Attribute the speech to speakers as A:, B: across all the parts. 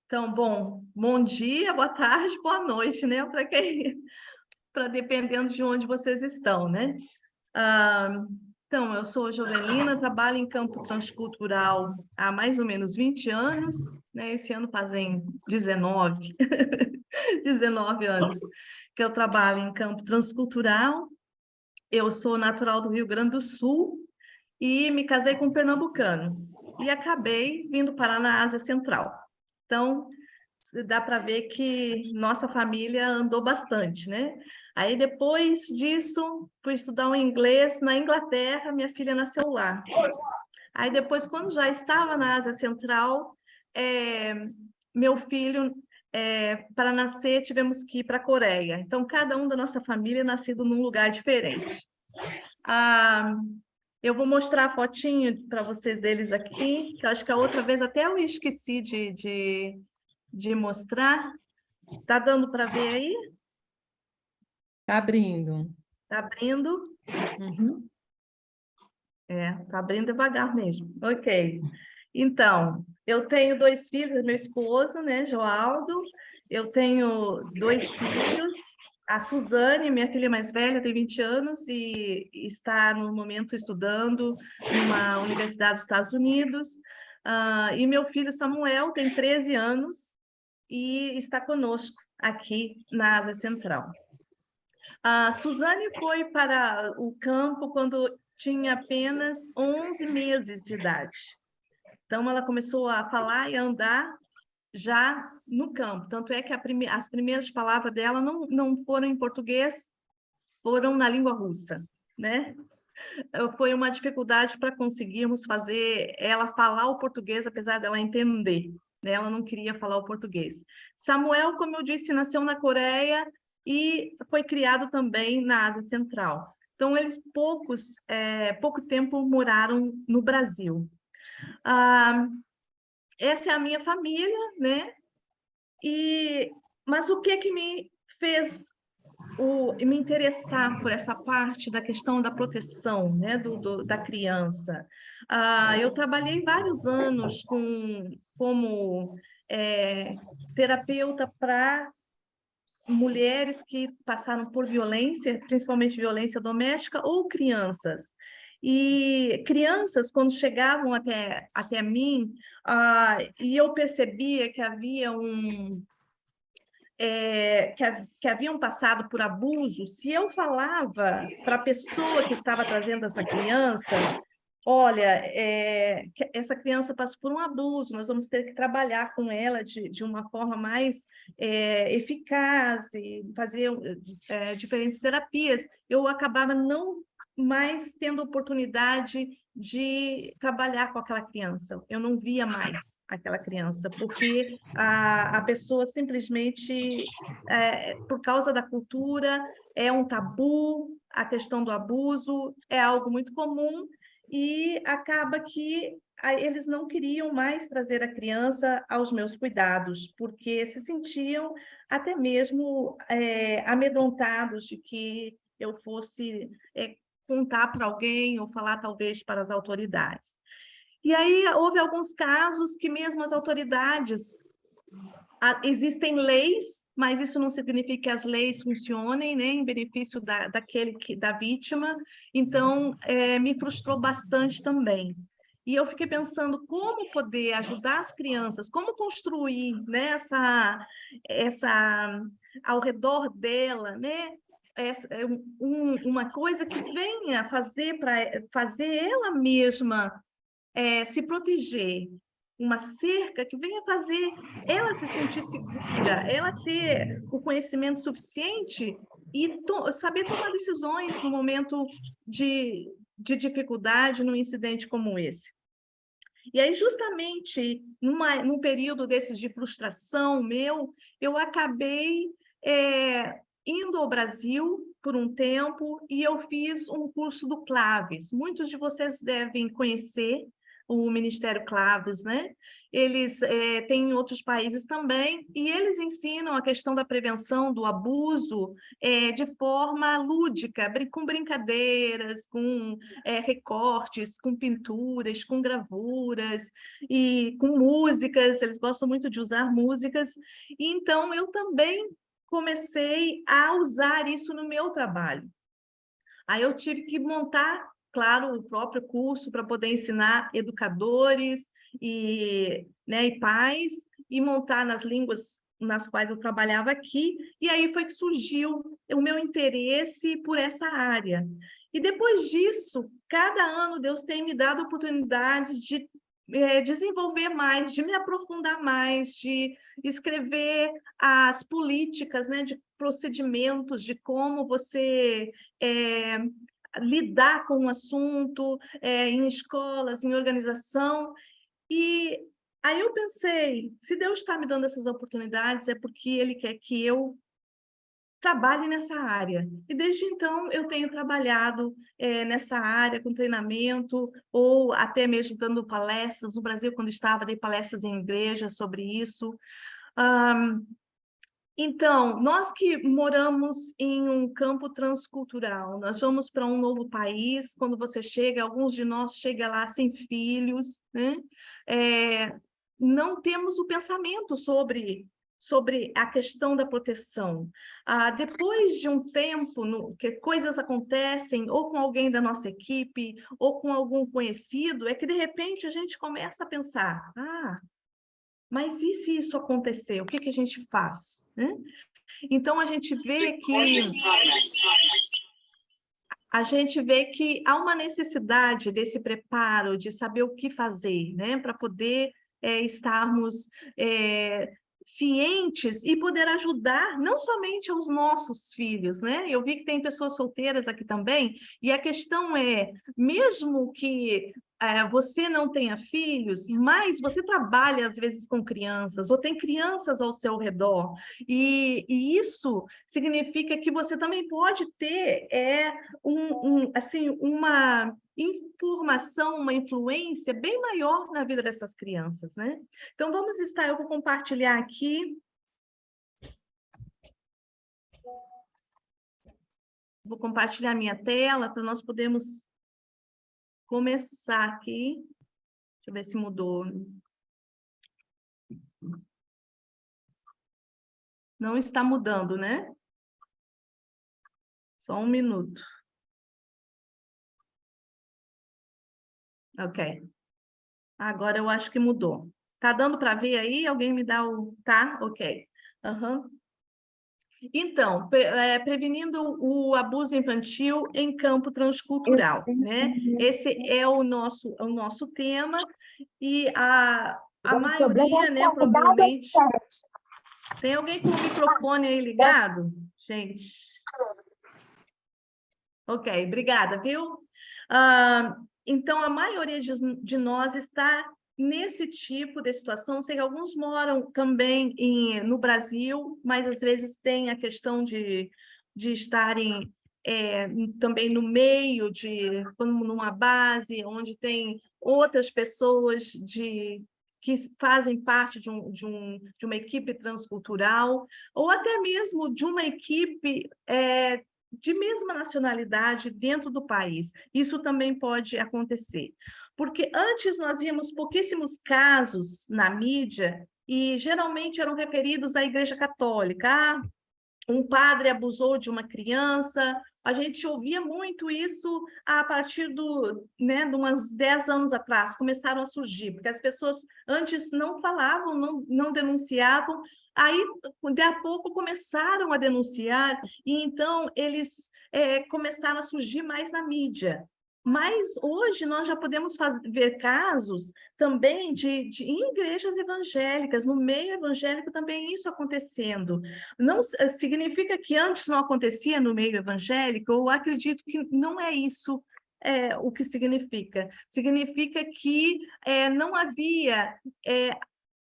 A: Então, bom dia, boa tarde, boa noite, né? Para quem, para dependendo de onde vocês estão, né? Ah, então, eu sou Jovelina, trabalho em campo transcultural há mais ou menos 20 anos, né? Esse ano fazem 19, 19 anos que eu trabalho em campo transcultural. Eu sou natural do Rio Grande do Sul e me casei com um pernambucano. E acabei vindo parar na Ásia Central. Então, dá para ver que nossa família andou bastante, né? Aí depois disso, fui estudar o inglês na Inglaterra, minha filha nasceu lá. Aí depois, quando já estava na Ásia Central, é, meu filho, para nascer, tivemos que ir para a Coreia. Então, cada um da nossa família é nascido num lugar diferente. Ah, eu vou mostrar a fotinho para vocês deles aqui, que eu acho que a outra vez até eu esqueci de mostrar. Tá dando para ver aí?
B: Tá abrindo.
A: Tá abrindo?
B: Uhum.
A: Tá abrindo devagar mesmo. Ok. Então, eu tenho dois filhos, meu esposo, né, Joaldo. Eu tenho dois filhos. A Suzane, minha filha mais velha, tem 20 anos e está no momento estudando numa universidade dos Estados Unidos. E meu filho Samuel tem 13 anos e está conosco aqui na Ásia Central. A Suzane foi para o campo quando tinha apenas 11 meses de idade. Então, ela começou a falar e a andar já no campo. Tanto é que as primeiras palavras dela não foram em português, foram na língua russa, né? Foi uma dificuldade para conseguirmos fazer ela falar o português, apesar dela entender, né? Ela não queria falar o português. Samuel, como eu disse, nasceu na Coreia e foi criado também na Ásia Central. Então, eles pouco tempo moraram no Brasil. Ah, essa é a minha família, né? Mas o que me fez me interessar por essa parte da questão da proteção, né, da criança? Eu trabalhei vários anos como é, terapeuta para mulheres que passaram por violência, principalmente violência doméstica, ou crianças. E crianças, quando chegavam até mim, e eu percebia que havia que haviam passado por abuso, se eu falava para a pessoa que estava trazendo essa criança, olha, que essa criança passou por um abuso, nós vamos ter que trabalhar com ela de uma forma mais eficaz e fazer diferentes terapias. Eu acabava não mais tendo oportunidade de trabalhar com aquela criança. Eu não via mais aquela criança, porque a pessoa simplesmente, por causa da cultura, é um tabu, a questão do abuso é algo muito comum, e acaba que eles não queriam mais trazer a criança aos meus cuidados, porque se sentiam até mesmo amedrontados de que eu fosse contar para alguém ou falar talvez para as autoridades. E aí houve alguns casos que mesmo as autoridades, existem leis, mas isso não significa que as leis funcionem, né, em benefício da vítima. Então, me frustrou bastante também. E eu fiquei pensando como poder ajudar as crianças, como construir, né, ao redor dela, né, uma coisa que venha fazer ela mesma se proteger, uma cerca que venha fazer ela se sentir segura, ela ter o conhecimento suficiente e saber tomar decisões no momento de dificuldade, num incidente como esse. E aí, justamente num período desses de frustração meu, eu acabei indo ao Brasil por um tempo e eu fiz um curso do Claves. Muitos de vocês devem conhecer. o Ministério Claves, né? Eles têm em outros países também, e eles ensinam a questão da prevenção do abuso de forma lúdica, com brincadeiras, com recortes, com pinturas, com gravuras e com músicas. Eles gostam muito de usar músicas, e então eu também comecei a usar isso no meu trabalho. Aí eu tive que montar, claro, o próprio curso para poder ensinar educadores e pais, e montar nas línguas nas quais eu trabalhava aqui, e aí foi que surgiu o meu interesse por essa área. E depois disso, cada ano Deus tem me dado oportunidades de desenvolver mais, de me aprofundar mais, de escrever as políticas, né, de procedimentos, de como você lidar com o assunto em escolas, em organização. E aí eu pensei, se Deus está me dando essas oportunidades, é porque Ele quer que eu trabalhe nessa área. E desde então eu tenho trabalhado nessa área com treinamento, ou até mesmo dando palestras. No Brasil, quando estava, dei palestras em igreja sobre isso. Então, nós que moramos em um campo transcultural, nós vamos para um novo país. Quando você chega, alguns de nós chegam lá sem filhos, né? Não temos o pensamento sobre a questão da proteção. Depois de um tempo que coisas acontecem, ou com alguém da nossa equipe, ou com algum conhecido, é que, de repente, a gente começa a pensar, mas e se isso acontecer? O que a gente faz? Né? Então, a gente vê que há uma necessidade desse preparo, de saber o que fazer, né? Para poder estarmos cientes e poder ajudar não somente aos nossos filhos, né? Eu vi que tem pessoas solteiras aqui também, e a questão é, mesmo que você não tenha filhos, mas você trabalha às vezes com crianças, ou tem crianças ao seu redor, e isso significa que você também pode ter assim, uma informação, uma influência bem maior na vida dessas crianças, né? Então, eu vou compartilhar aqui. Vou compartilhar minha tela para nós podermos começar aqui. Deixa eu ver se mudou. Não está mudando, né? Só um minuto. Ok. Agora eu acho que mudou. Tá dando para ver aí? Alguém me dá o... Tá? Ok. Uhum. Então, prevenindo o abuso infantil em campo transcultural, né? Esse é o nosso tema, e a maioria, né, provavelmente... Tem alguém com o microfone aí ligado? Gente. Ok, obrigada, viu? Então, a maioria de nós está nesse tipo de situação. Sei que alguns moram também no Brasil, mas às vezes tem a questão de estarem também no meio como numa base, onde tem outras pessoas que fazem parte de uma equipe transcultural, ou até mesmo de uma equipe de mesma nacionalidade dentro do país. Isso também pode acontecer. Porque antes nós víamos pouquíssimos casos na mídia, e geralmente eram referidos à Igreja Católica. Um padre abusou de uma criança. A gente ouvia muito isso a partir de umas 10 anos atrás, começaram a surgir, porque as pessoas antes não falavam, não denunciavam. Aí, de a pouco, começaram a denunciar, e então eles começaram a surgir mais na mídia. Mas hoje nós já podemos ver casos também em igrejas evangélicas, no meio evangélico também isso acontecendo. Não significa que antes não acontecia no meio evangélico. Eu acredito que não é isso o que significa. Significa que não havia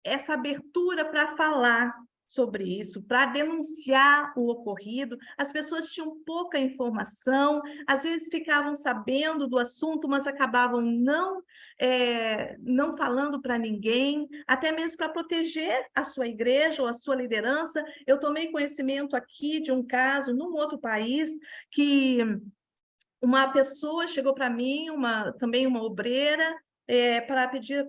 A: essa abertura para falar, sobre isso, para denunciar o ocorrido. As pessoas tinham pouca informação, às vezes ficavam sabendo do assunto, mas acabavam não falando para ninguém, até mesmo para proteger a sua igreja ou a sua liderança. Eu tomei conhecimento aqui de um caso, num outro país, que uma pessoa chegou para mim, também uma obreira, para pedir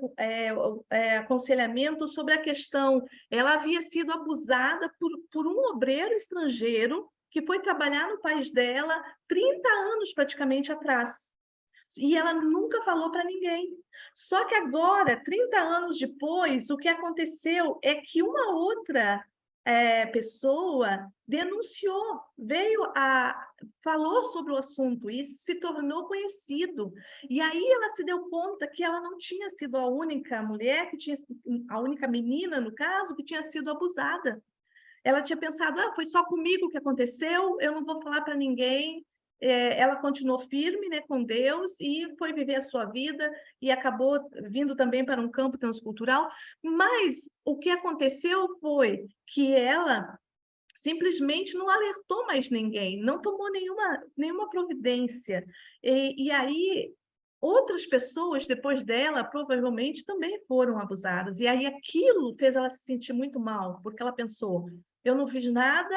A: aconselhamento sobre a questão. Ela havia sido abusada por um obreiro estrangeiro que foi trabalhar no país dela 30 anos praticamente atrás. E ela nunca falou para ninguém. Só que agora, 30 anos depois, o que aconteceu é que uma outra pessoa denunciou, falou sobre o assunto e se tornou conhecido. E aí ela se deu conta que ela não tinha sido a única mulher, a única menina, no caso, que tinha sido abusada. Ela tinha pensado, foi só comigo que aconteceu, eu não vou falar para ninguém. Ela continuou firme, né, com Deus e foi viver a sua vida e acabou vindo também para um campo transcultural. Mas o que aconteceu foi que ela simplesmente não alertou mais ninguém, não tomou nenhuma providência. E aí, outras pessoas, depois dela, provavelmente também foram abusadas. E aí aquilo fez ela se sentir muito mal, porque ela pensou, eu não fiz nada,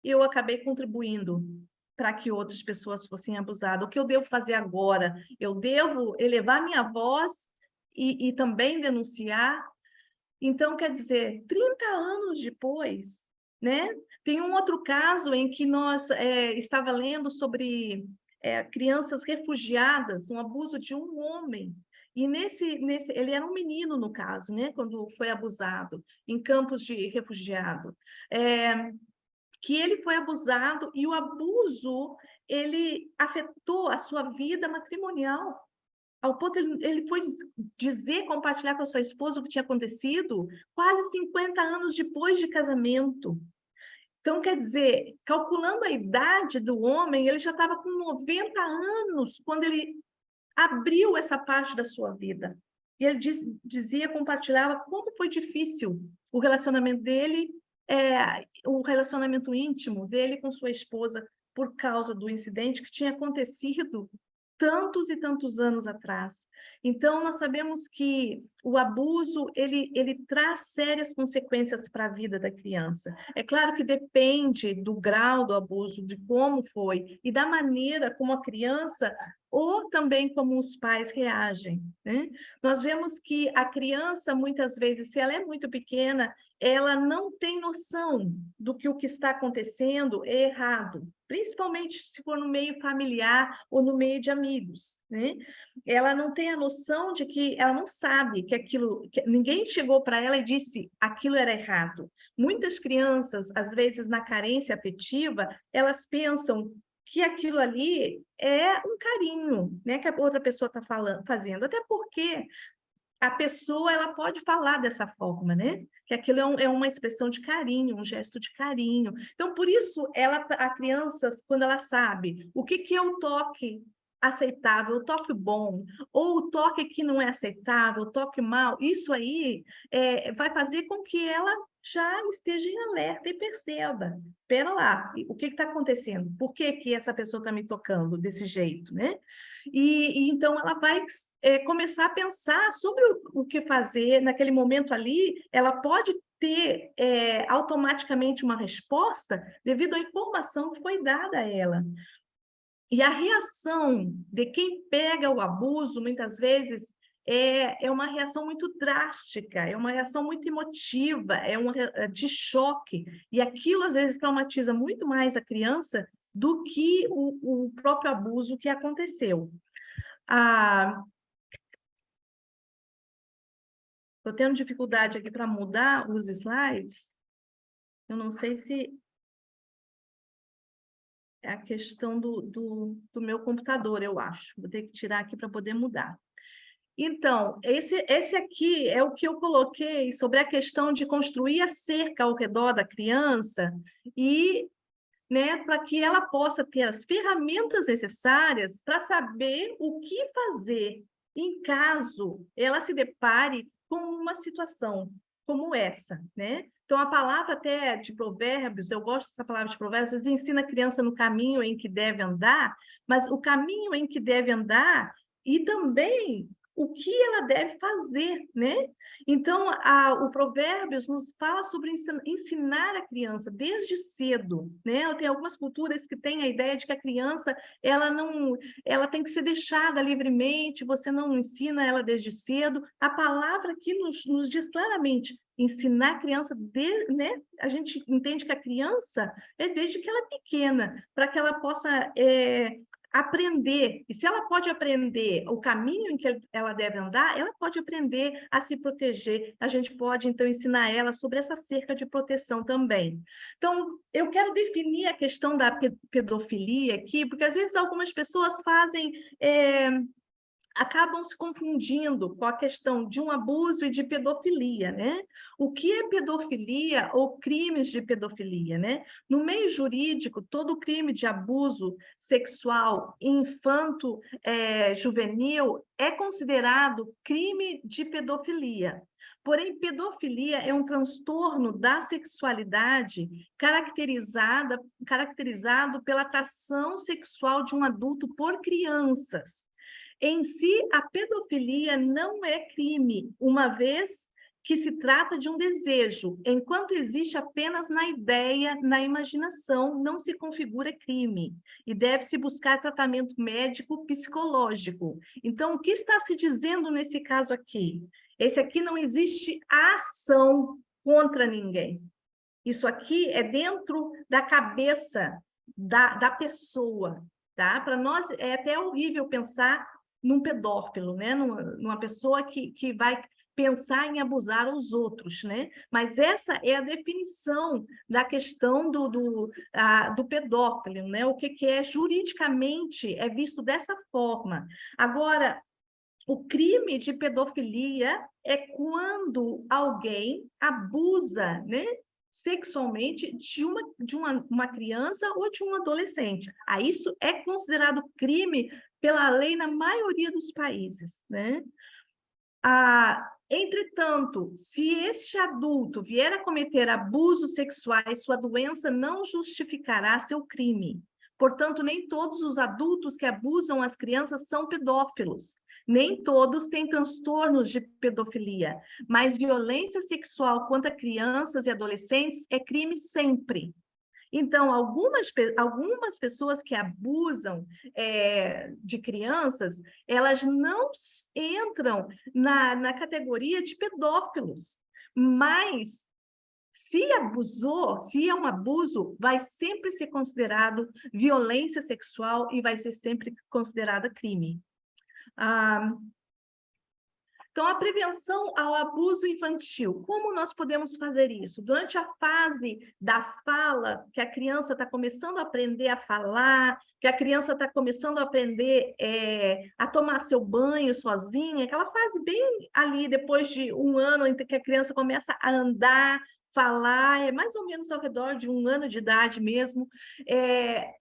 A: eu acabei contribuindo para que outras pessoas fossem abusadas. O que eu devo fazer agora? Eu devo elevar minha voz e também denunciar? Então, quer dizer, 30 anos depois, né? Tem um outro caso em que nós estava lendo sobre crianças refugiadas, um abuso de um homem. E ele era um menino, no caso, né? Quando foi abusado, em campos de refugiado. Que ele foi abusado e o abuso, ele afetou a sua vida matrimonial. Ao ponto, ele foi compartilhar com a sua esposa o que tinha acontecido quase 50 anos depois de casamento. Então, quer dizer, calculando a idade do homem, ele já estava com 90 anos quando ele abriu essa parte da sua vida. E ele compartilhava como foi difícil o relacionamento dele, o relacionamento íntimo dele com sua esposa, por causa do incidente que tinha acontecido tantos e tantos anos atrás. Então, nós sabemos que o abuso, ele traz sérias consequências para a vida da criança. É claro que depende do grau do abuso, de como foi, e da maneira como a criança, ou também como os pais reagem, né? Nós vemos que a criança, muitas vezes, se ela é muito pequena, ela não tem noção do que o que está acontecendo é errado, principalmente se for no meio familiar ou no meio de amigos, né? Ela não tem a noção de que, ela não sabe que ninguém chegou para ela e disse aquilo era errado. Muitas crianças, às vezes na carência afetiva, elas pensam que aquilo ali é um carinho, né, que a outra pessoa está fazendo, até porque a pessoa, ela pode falar dessa forma, né? Que aquilo é uma expressão de carinho, um gesto de carinho. Então, por isso, a criança, quando ela sabe o que é o toque aceitável, o toque bom, ou o toque que não é aceitável, o toque mal, isso aí vai fazer com que ela já esteja em alerta e perceba, espera lá, o que está acontecendo? Por que essa pessoa está me tocando desse jeito, né? E então ela vai começar a pensar sobre o que fazer naquele momento ali. Ela pode ter automaticamente uma resposta devido à informação que foi dada a ela. E a reação de quem pega o abuso, muitas vezes, é uma reação muito drástica, é uma reação muito emotiva, de choque. E aquilo, às vezes, traumatiza muito mais a criança do que o próprio abuso que aconteceu. Estou tendo dificuldade aqui para mudar os slides. Eu não sei se é a questão do meu computador, eu acho. Vou ter que tirar aqui para poder mudar. Então, esse aqui é o que eu coloquei sobre a questão de construir a cerca ao redor da criança e, né, para que ela possa ter as ferramentas necessárias para saber o que fazer em caso ela se depare com uma situação como essa, né? Então, a palavra até de provérbios, eu gosto dessa palavra de provérbios, às vezes ensina a criança no caminho em que deve andar, mas o caminho em que deve andar e também o que ela deve fazer, né? Então, o Provérbios nos fala sobre ensinar a criança desde cedo, né? Tem algumas culturas que têm a ideia de que a criança ela tem que ser deixada livremente, você não ensina ela desde cedo. A palavra aqui nos diz claramente, ensinar a criança, né? A gente entende que a criança é desde que ela é pequena, para que ela possa aprender, e se ela pode aprender o caminho em que ela deve andar, ela pode aprender a se proteger, a gente pode, então, ensinar ela sobre essa cerca de proteção também. Então, eu quero definir a questão da pedofilia aqui, porque às vezes algumas pessoas acabam se confundindo com a questão de um abuso e de pedofilia, né? O que é pedofilia ou crimes de pedofilia, né? No meio jurídico, todo crime de abuso sexual infanto-juvenil é considerado crime de pedofilia. Porém, pedofilia é um transtorno da sexualidade caracterizado pela atração sexual de um adulto por crianças. Em si, a pedofilia não é crime, uma vez que se trata de um desejo, enquanto existe apenas na ideia, na imaginação, não se configura crime, e deve-se buscar tratamento médico psicológico. Então, o que está se dizendo nesse caso aqui? Esse aqui não existe ação contra ninguém. Isso aqui é dentro da cabeça da pessoa, tá? Para nós é até horrível pensar num pedófilo, né? Numa pessoa que vai pensar em abusar os outros, né? Mas essa é a definição da questão do pedófilo, né? O que é juridicamente é visto dessa forma. Agora, o crime de pedofilia é quando alguém abusa, né, sexualmente de uma criança ou de um adolescente. Aí isso é considerado crime pela lei na maioria dos países, né? Entretanto, se este adulto vier a cometer abusos sexuais, sua doença não justificará seu crime. Portanto, nem todos os adultos que abusam as crianças são pedófilos. Nem todos têm transtornos de pedofilia, mas violência sexual contra crianças e adolescentes é crime sempre. Então, algumas pessoas que abusam de crianças, elas não entram na categoria de pedófilos, mas se é um abuso, vai sempre ser considerado violência sexual e vai ser sempre considerada crime. Então, a prevenção ao abuso infantil, como nós podemos fazer isso? Durante a fase da fala, que a criança está começando a aprender a falar, que a criança está começando a aprender a tomar seu banho sozinha, aquela fase bem ali, depois de um ano, em que a criança começa a andar, falar, é mais ou menos ao redor de 1 ano de idade mesmo,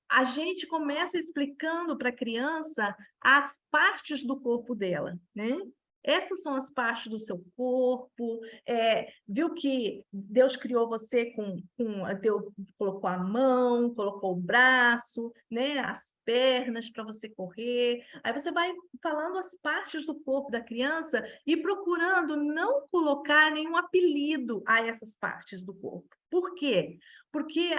A: a gente começa explicando para a criança as partes do corpo dela, né? Essas são as partes do seu corpo, viu que Deus criou você Deus colocou a mão, colocou o braço, né, as pernas para você correr. Aí você vai falando as partes do corpo da criança e procurando não colocar nenhum apelido a essas partes do corpo. Por quê? Porque,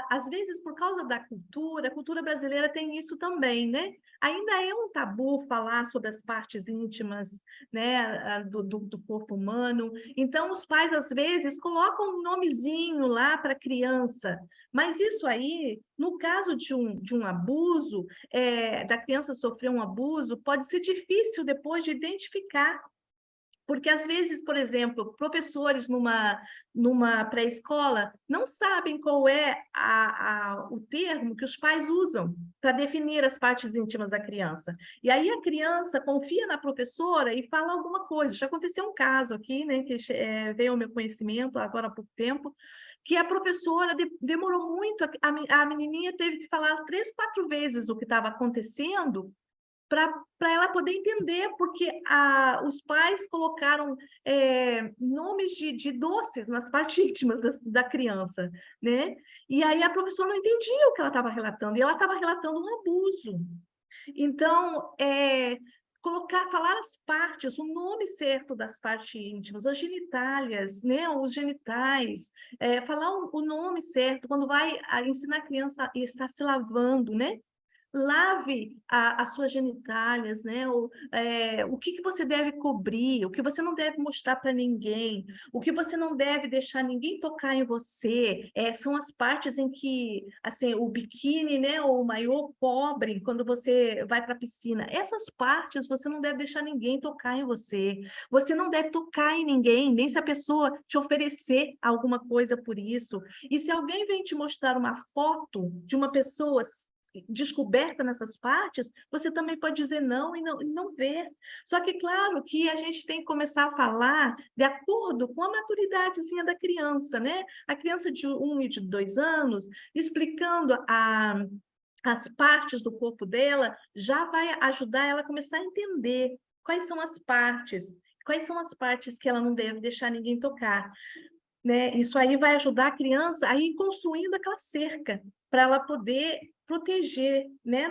A: às vezes, por causa da cultura, a cultura brasileira tem isso também, né? Ainda é um tabu falar sobre as partes íntimas, né, do corpo humano. Então, os pais, às vezes, colocam um nomezinho lá para a criança. Mas isso aí, no caso de um abuso, da criança sofrer um abuso, pode ser difícil depois de identificar. Porque, às vezes, por exemplo, professores numa pré-escola não sabem qual é o termo que os pais usam para definir as partes íntimas da criança. E aí a criança confia na professora e fala alguma coisa. Já aconteceu um caso aqui, né, que veio ao meu conhecimento agora há pouco tempo, que a professora demorou muito, a menininha teve que falar 3, 4 vezes o que estava acontecendo, para ela poder entender, porque os pais colocaram nomes de doces nas partes íntimas da criança, né? E aí a professora não entendia o que ela estava relatando, e ela estava relatando um abuso. Então, falar as partes, o nome certo das partes íntimas, as genitálias, né, os genitais, falar o nome certo, quando vai ensinar a criança a estar se lavando, né? Lave as suas genitálias, né? O que você deve cobrir, o que você não deve mostrar para ninguém, o que você não deve deixar ninguém tocar em você. São as partes em que, assim, o biquíni, né, ou o maiô cobre quando você vai para a piscina. Essas partes você não deve deixar ninguém tocar em você. Você não deve tocar em ninguém, nem se a pessoa te oferecer alguma coisa por isso. E se alguém vem te mostrar uma foto de uma pessoa descoberta nessas partes, você também pode dizer não e não ver. Só que, claro, que a gente tem que começar a falar de acordo com a maturidadezinha da criança, né? A criança de 1 e de 2 anos, explicando as partes do corpo dela, já vai ajudar ela a começar a entender quais são as partes que ela não deve deixar ninguém tocar. Né? Isso aí vai ajudar a criança a ir construindo aquela cerca para ela poder proteger, né?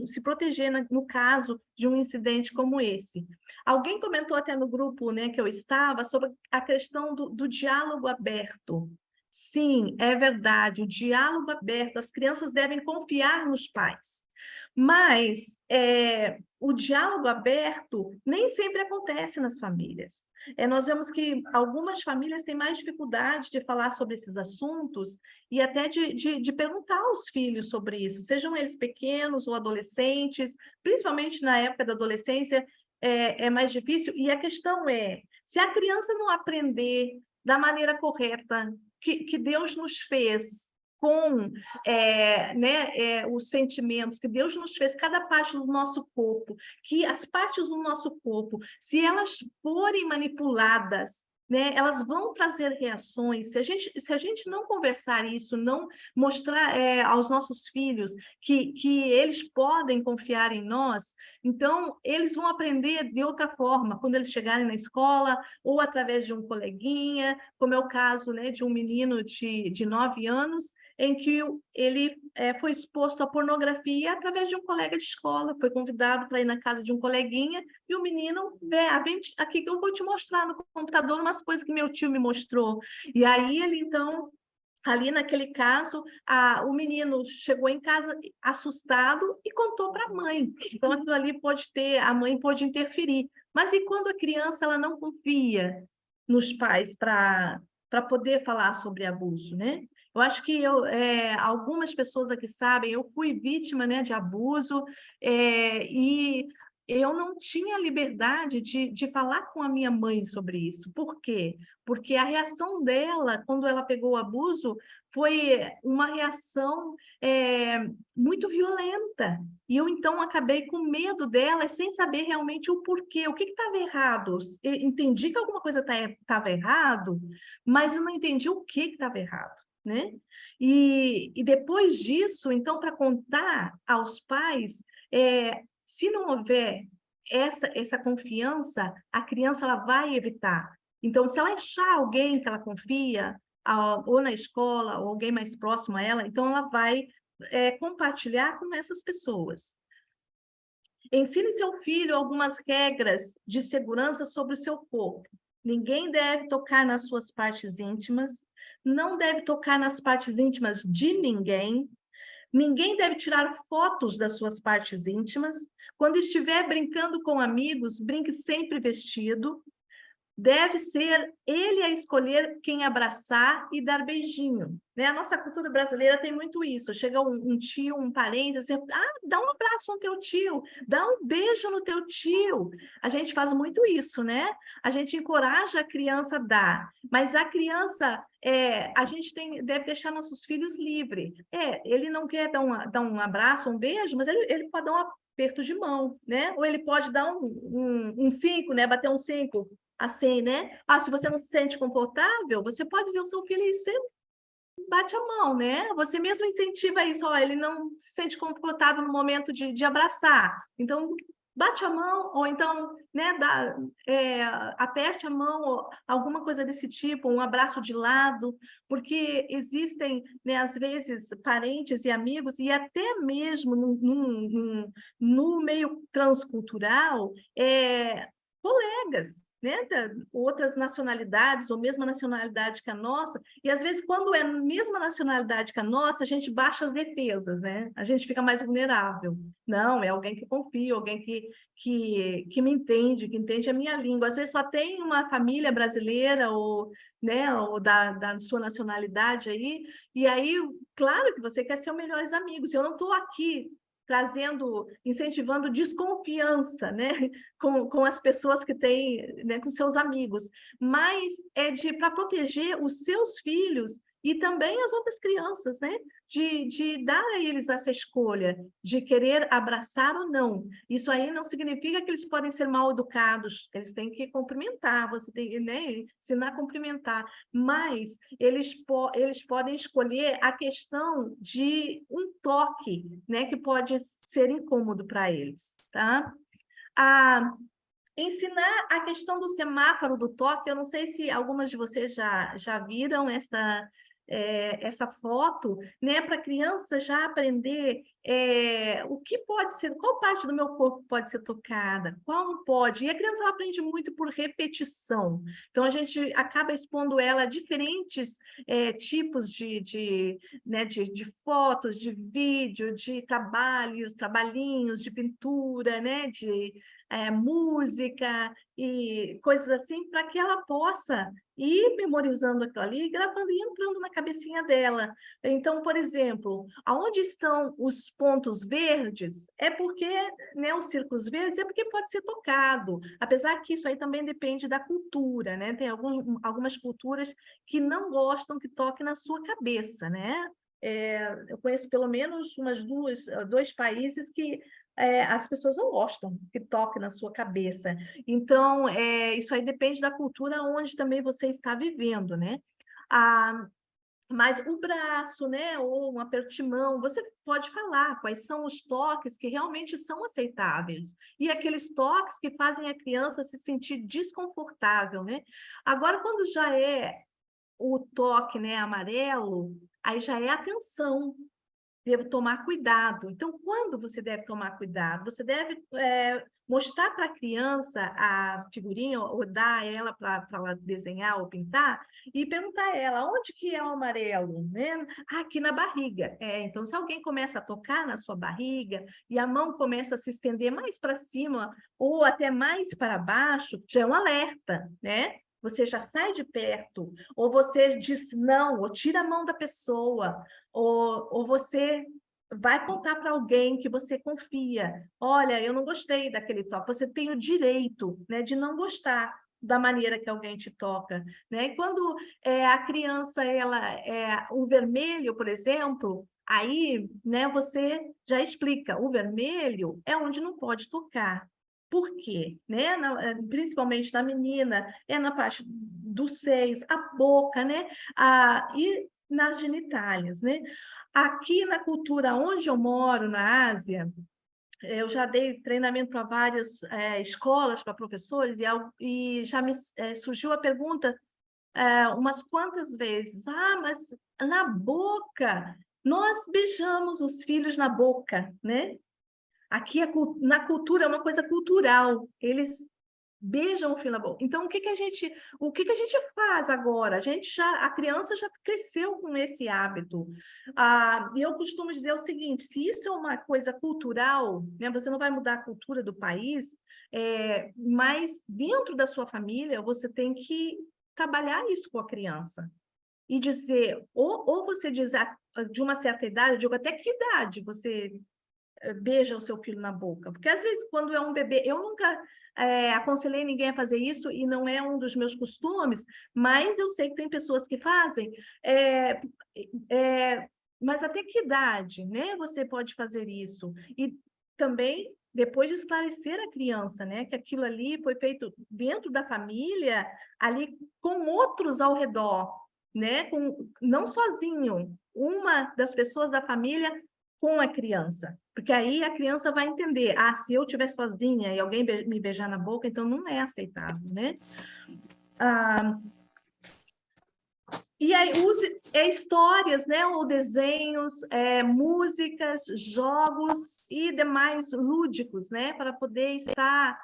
A: Se proteger no caso de um incidente como esse. Alguém comentou até no grupo, né, que eu estava sobre a questão do diálogo aberto. Sim, é verdade, o diálogo aberto, as crianças devem confiar nos pais. Mas o diálogo aberto nem sempre acontece nas famílias. Nós vemos que algumas famílias têm mais dificuldade de falar sobre esses assuntos e até de perguntar aos filhos sobre isso, sejam eles pequenos ou adolescentes, principalmente na época da adolescência, é mais difícil. E a questão é, se a criança não aprender da maneira correta que Deus nos fez, com né, os sentimentos que Deus nos fez, cada parte do nosso corpo, que as partes do nosso corpo, se elas forem manipuladas, né, elas vão trazer reações. Se a gente não conversar isso, não mostrar aos nossos filhos que eles podem confiar em nós, então eles vão aprender de outra forma, quando eles chegarem na escola, ou através de um coleguinha, como é o caso, né, de um menino de 9 anos, em que ele foi exposto à pornografia através de um colega de escola, foi convidado para ir na casa de um coleguinha, e o menino, vem aqui que eu vou te mostrar no computador umas coisas que meu tio me mostrou. E aí ele, então, ali naquele caso, o menino chegou em casa assustado e contou para a mãe. Então, aquilo ali a mãe pode interferir. Mas e quando a criança ela não confia nos pais para poder falar sobre abuso, né? Eu acho que algumas pessoas aqui sabem, eu fui vítima, né, de abuso, e eu não tinha liberdade de falar com a minha mãe sobre isso. Por quê? Porque a reação dela, quando ela pegou o abuso, foi uma reação muito violenta. E eu, então, acabei com medo dela, sem saber realmente o porquê, o que estava errado. Entendi que alguma coisa estava errado, mas eu não entendi o que estava errado, né? E depois disso, então, para contar aos pais, se não houver essa confiança, a criança ela vai evitar. Então, se ela achar alguém que ela confia, ou na escola, ou alguém mais próximo a ela, então ela vai compartilhar com essas pessoas. Ensine seu filho algumas regras de segurança sobre o seu corpo. Ninguém deve tocar nas suas partes íntimas, não deve tocar nas partes íntimas de ninguém, ninguém deve tirar fotos das suas partes íntimas. Quando estiver brincando com amigos, brinque sempre vestido. Deve ser ele a escolher quem abraçar e dar beijinho. Né? A nossa cultura brasileira tem muito isso. Chega um tio, um parente, assim, dá um abraço no teu tio, dá um beijo no teu tio. A gente faz muito isso, né? A gente encoraja a criança a dar, mas a criança, a gente deve deixar nossos filhos livres. Ele não quer dar um abraço, um beijo, mas ele pode dar um aperto de mão, né? Ou ele pode dar um 5, né? Bater um 5. Assim, né? Se você não se sente confortável, você pode dizer ao seu filho isso, bate a mão, né? Você mesmo incentiva isso, ó, ele não se sente confortável no momento de abraçar. Então, bate a mão, ou então, né, aperte a mão, ou alguma coisa desse tipo, um abraço de lado, porque existem, né, às vezes, parentes e amigos, e até mesmo no meio transcultural, colegas, né, outras nacionalidades, ou mesma nacionalidade que a nossa, e às vezes, quando é a mesma nacionalidade que a nossa, a gente baixa as defesas, né? A gente fica mais vulnerável. Não, é alguém que confia, alguém que me entende, que entende a minha língua. Às vezes só tem uma família brasileira, ou, né, ou da sua nacionalidade aí, e aí, claro que você quer ser os melhores amigos. Eu não estou aqui incentivando desconfiança, né, com as pessoas que têm, né, com seus amigos, mas é para proteger os seus filhos e também as outras crianças, né, de dar a eles essa escolha de querer abraçar ou não. Isso aí não significa que eles podem ser mal educados, eles têm que cumprimentar, você tem, né, ensinar a cumprimentar, mas eles podem escolher a questão de um toque, né, que pode ser incômodo para eles, tá? Ensinar a questão do semáforo do toque, eu não sei se algumas de vocês já viram essa foto, né, para a criança já aprender o que pode ser, qual parte do meu corpo pode ser tocada, qual não pode. E a criança ela aprende muito por repetição. Então, a gente acaba expondo ela a diferentes tipos né, de fotos, de vídeo, de trabalhinhos, de pintura, né, de música e coisas assim, para que ela possa ir memorizando aquilo ali, gravando e entrando na cabecinha dela. Então, por exemplo, aonde estão os pontos verdes, é porque, né, os círculos verdes, é porque pode ser tocado, apesar que isso aí também depende da cultura, né? Tem algumas culturas que não gostam que toque na sua cabeça, né? Eu conheço pelo menos dois países que as pessoas não gostam que toque na sua cabeça. Então, isso aí depende da cultura onde também você está vivendo, né? Mas o braço, né, ou um aperto de mão, você pode falar quais são os toques que realmente são aceitáveis e aqueles toques que fazem a criança se sentir desconfortável, né? Agora, quando já é o toque, né, amarelo, aí já é atenção. Devo tomar cuidado. Então, quando você deve tomar cuidado? Você deve mostrar para a criança a figurinha, ou dar a ela para ela desenhar ou pintar, e perguntar a ela, onde que é o amarelo? Né? Aqui na barriga. Então, se alguém começa a tocar na sua barriga, e a mão começa a se estender mais para cima, ou até mais para baixo, já é um alerta, né? Você já sai de perto, ou você diz não, ou tira a mão da pessoa, ou você vai contar para alguém que você confia. Olha, eu não gostei daquele toque. Você tem o direito, né, de não gostar da maneira que alguém te toca, né? E quando a criança o vermelho, por exemplo, aí, né, você já explica. O vermelho é onde não pode tocar. Por quê? Né? Principalmente na menina, é na parte dos seios, a boca, né? E nas genitálias, né? Aqui na cultura onde eu moro, na Ásia, eu já dei treinamento para várias escolas, para professores, e já me surgiu a pergunta umas quantas vezes, mas na boca, nós beijamos os filhos na boca, né? Aqui na cultura é uma coisa cultural, eles beijam o fio na boca. Então, o que que a gente faz agora? A criança já cresceu com esse hábito. E eu costumo dizer o seguinte: se isso é uma coisa cultural, né, você não vai mudar a cultura do país, mas dentro da sua família você tem que trabalhar isso com a criança. E dizer, ou você diz de uma certa idade, eu digo até que idade você beija o seu filho na boca. Porque, às vezes, quando é um bebê... Eu nunca aconselhei ninguém a fazer isso e não é um dos meus costumes, mas eu sei que tem pessoas que fazem. Mas até que idade, né, você pode fazer isso? E também, depois de esclarecer a criança, né, que aquilo ali foi feito dentro da família, ali com outros ao redor, né? Não sozinho, uma das pessoas da família com a criança, porque aí a criança vai entender, se eu estiver sozinha e alguém me beijar na boca, então não é aceitável, né? E aí use histórias, né, ou desenhos, músicas, jogos e demais lúdicos, né, para poder estar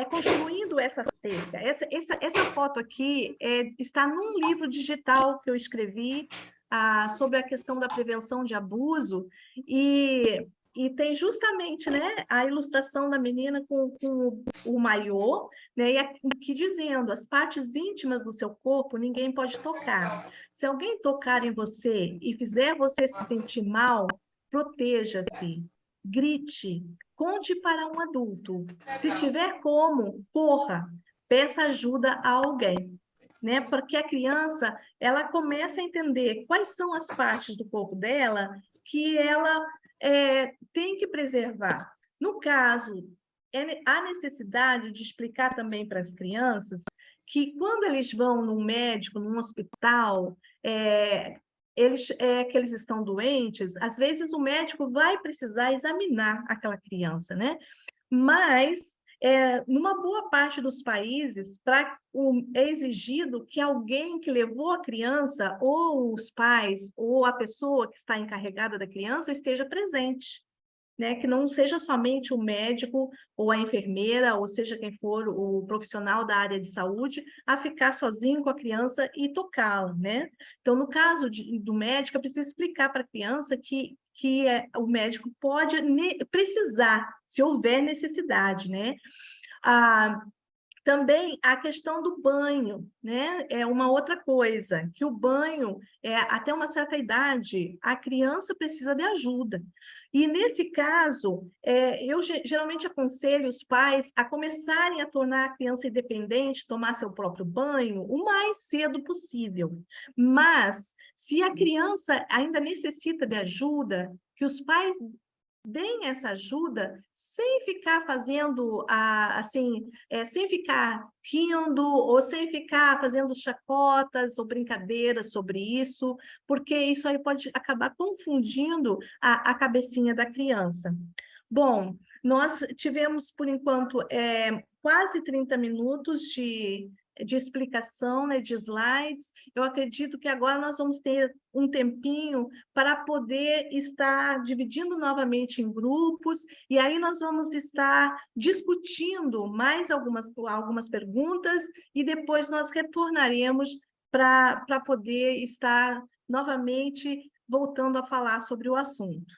A: construindo essa cerca. Essa foto aqui está num livro digital que eu escrevi sobre a questão da prevenção de abuso, e tem justamente, né, a ilustração da menina com o maiô, né, que dizendo, as partes íntimas do seu corpo ninguém pode tocar. Se alguém tocar em você e fizer você se sentir mal, proteja-se, grite, conte para um adulto. Se tiver como, corra, peça ajuda a alguém, né? Porque a criança, ela começa a entender quais são as partes do corpo dela que ela tem que preservar. No caso, há necessidade de explicar também para as crianças que quando eles vão num médico, num hospital, que eles estão doentes, às vezes o médico vai precisar examinar aquela criança, né? Mas, numa boa parte dos países, é exigido que alguém que levou a criança, ou os pais, ou a pessoa que está encarregada da criança, esteja presente, né? Que não seja somente o médico ou a enfermeira, ou seja quem for o profissional da área de saúde, a ficar sozinho com a criança e tocá-la, né? Então, no caso do médico, é preciso explicar para a criança que o médico pode precisar, se houver necessidade, né? Também a questão do banho, né? É uma outra coisa, que o banho, até uma certa idade, a criança precisa de ajuda. E, nesse caso, eu geralmente aconselho os pais a começarem a tornar a criança independente, tomar seu próprio banho, o mais cedo possível. Mas, se a criança ainda necessita de ajuda, que os pais deem essa ajuda sem ficar fazendo, assim, sem ficar rindo ou sem ficar fazendo chacotas ou brincadeiras sobre isso, porque isso aí pode acabar confundindo a cabecinha da criança. Bom, nós tivemos, por enquanto, quase 30 minutos de explicação, né, de slides. Eu acredito que agora nós vamos ter um tempinho para poder estar dividindo novamente em grupos, e aí nós vamos estar discutindo mais algumas perguntas, e depois nós retornaremos para poder estar novamente voltando a falar sobre o assunto.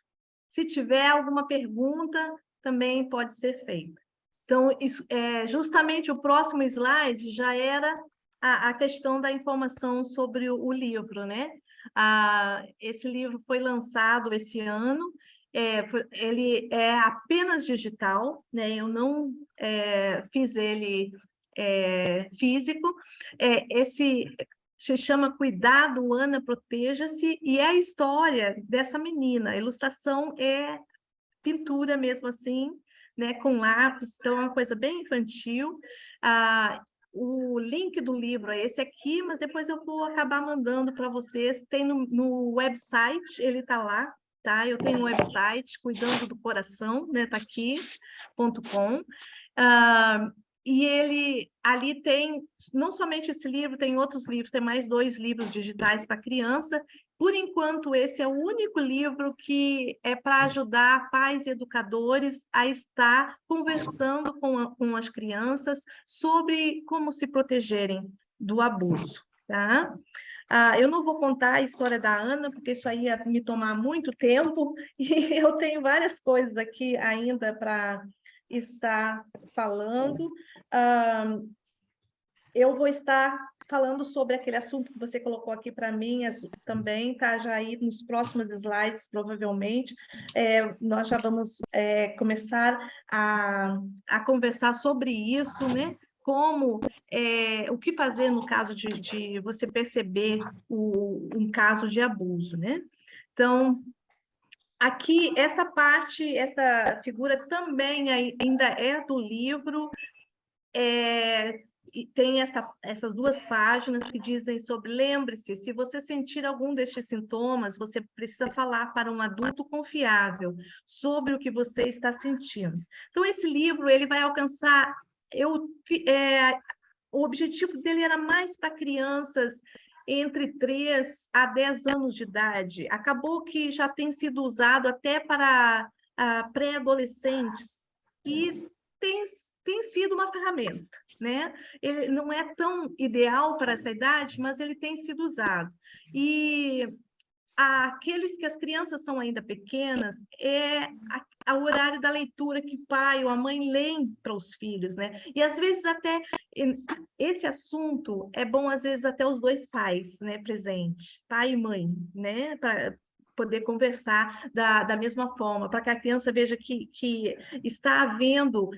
A: Se tiver alguma pergunta, também pode ser feita. Então, justamente o próximo slide já era a questão da informação sobre o livro, né? Esse livro foi lançado esse ano, ele é apenas digital, né? Eu não fiz ele físico. Esse se chama Cuidado, Ana, Proteja-se, e é a história dessa menina. A ilustração é pintura mesmo assim, né, com lápis, então é uma coisa bem infantil. O link do livro é esse aqui, mas depois eu vou acabar mandando para vocês. Tem no website, ele está lá, tá? Eu tenho um website, Cuidando do Coração, né, tá aqui.com. E ele ali tem, não somente esse livro, tem outros livros, tem mais 2 livros digitais para criança. Por enquanto, esse é o único livro que é para ajudar pais e educadores a estar conversando com as crianças sobre como se protegerem do abuso, tá? Eu não vou contar a história da Ana, porque isso aí ia me tomar muito tempo, e eu tenho várias coisas aqui ainda para estar falando. Eu vou estar falando sobre aquele assunto que você colocou aqui para mim também, tá? Já aí nos próximos slides, provavelmente, nós já vamos começar a conversar sobre isso, né? Como, o que fazer no caso de você perceber um caso de abuso, né? Então, aqui, essa figura também ainda é do livro, e tem essas 2 páginas que dizem sobre, lembre-se, se você sentir algum destes sintomas, você precisa falar para um adulto confiável sobre o que você está sentindo. Então, esse livro, ele vai alcançar... o objetivo dele era mais para crianças entre 3 a 10 anos de idade. Acabou que já tem sido usado até para pré-adolescentes, e tem sido uma ferramenta, né? Ele não é tão ideal para essa idade, mas ele tem sido usado. E aqueles que as crianças são ainda pequenas, o horário da leitura que o pai ou a mãe leem para os filhos, né? E às vezes até esse assunto é bom, às vezes, até os 2 pais, né, presentes, pai e mãe, né? Para poder conversar da mesma forma, para que a criança veja que está havendo,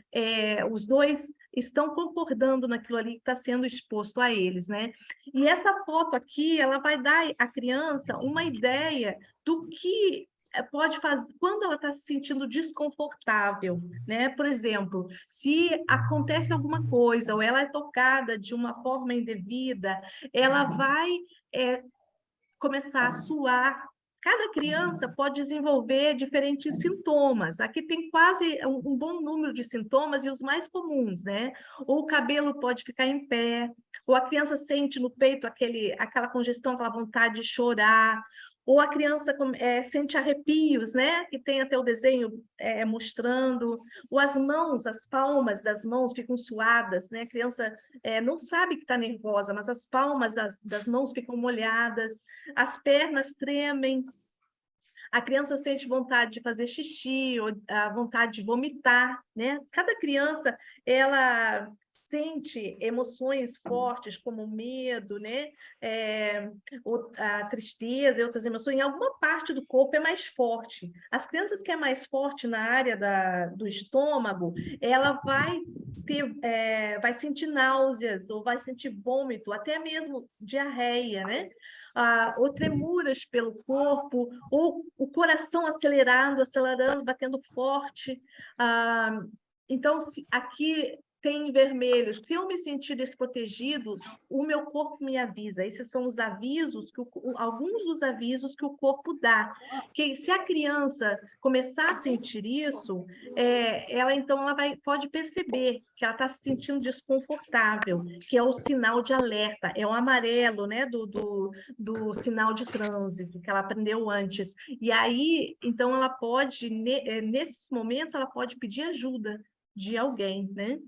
A: os 2 estão concordando naquilo ali que está sendo exposto a eles, né? E essa foto aqui, ela vai dar à criança uma ideia do que pode fazer quando ela está se sentindo desconfortável, né? Por exemplo, se acontece alguma coisa ou ela é tocada de uma forma indevida, ela vai começar a suar. Cada criança pode desenvolver diferentes sintomas. Aqui tem quase um bom número de sintomas e os mais comuns, né? Ou o cabelo pode ficar em pé, ou a criança sente no peito aquela congestão, aquela vontade de chorar, ou a criança sente arrepios, né? Que tem até o desenho mostrando, ou as mãos, as palmas das mãos ficam suadas, né? A criança não sabe que está nervosa, mas as palmas das mãos ficam molhadas, as pernas tremem, a criança sente vontade de fazer xixi, ou a vontade de vomitar, né? Cada criança, ela sente emoções fortes, como medo, né? A tristeza e outras emoções. Em alguma parte do corpo é mais forte. As crianças que é mais forte na área do estômago, ela vai sentir náuseas, ou vai sentir vômito, até mesmo diarreia, né? Ou tremuras pelo corpo, ou o coração acelerando, batendo forte. Então, aqui tem em vermelho, se eu me sentir desprotegido, o meu corpo me avisa. Esses são os avisos, alguns dos avisos que o corpo dá. Que se a criança começar a sentir isso, ela pode perceber que ela está se sentindo desconfortável, que é o sinal de alerta, é o amarelo, né, do sinal de trânsito que ela aprendeu antes. E aí, então, ela pode, nesses momentos, ela pode pedir ajuda de alguém, né?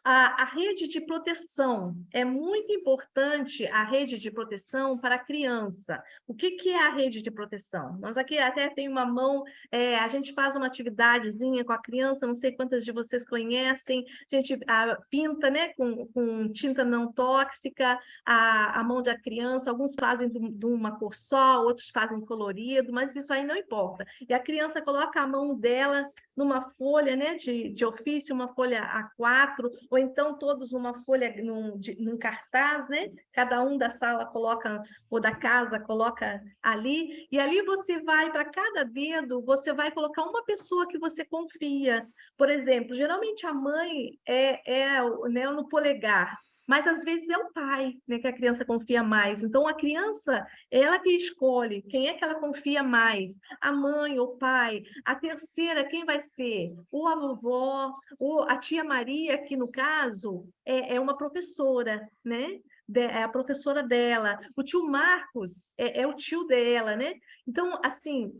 A: A rede de proteção, é muito importante a rede de proteção para a criança. O que é a rede de proteção? Nós aqui até tem uma mão, a gente faz uma atividadezinha com a criança, não sei quantas de vocês conhecem, a gente pinta, né, com tinta não tóxica a mão da criança, alguns fazem de uma cor só, outros fazem colorido, mas isso aí não importa. E a criança coloca a mão dela numa folha, né, de ofício, uma folha A4, ou então todos numa folha, num cartaz, né? Cada um da sala coloca, ou da casa coloca ali, e ali você vai, para cada dedo, você vai colocar uma pessoa que você confia. Por exemplo, geralmente a mãe né, no polegar, mas às vezes é o pai, né, que a criança confia mais. Então, a criança, ela que escolhe quem é que ela confia mais, a mãe ou o pai. A terceira, quem vai ser? Ou a vovó, ou a tia Maria, que no caso é uma professora, né? É a professora dela. O tio Marcos é o tio dela, né? Então, assim,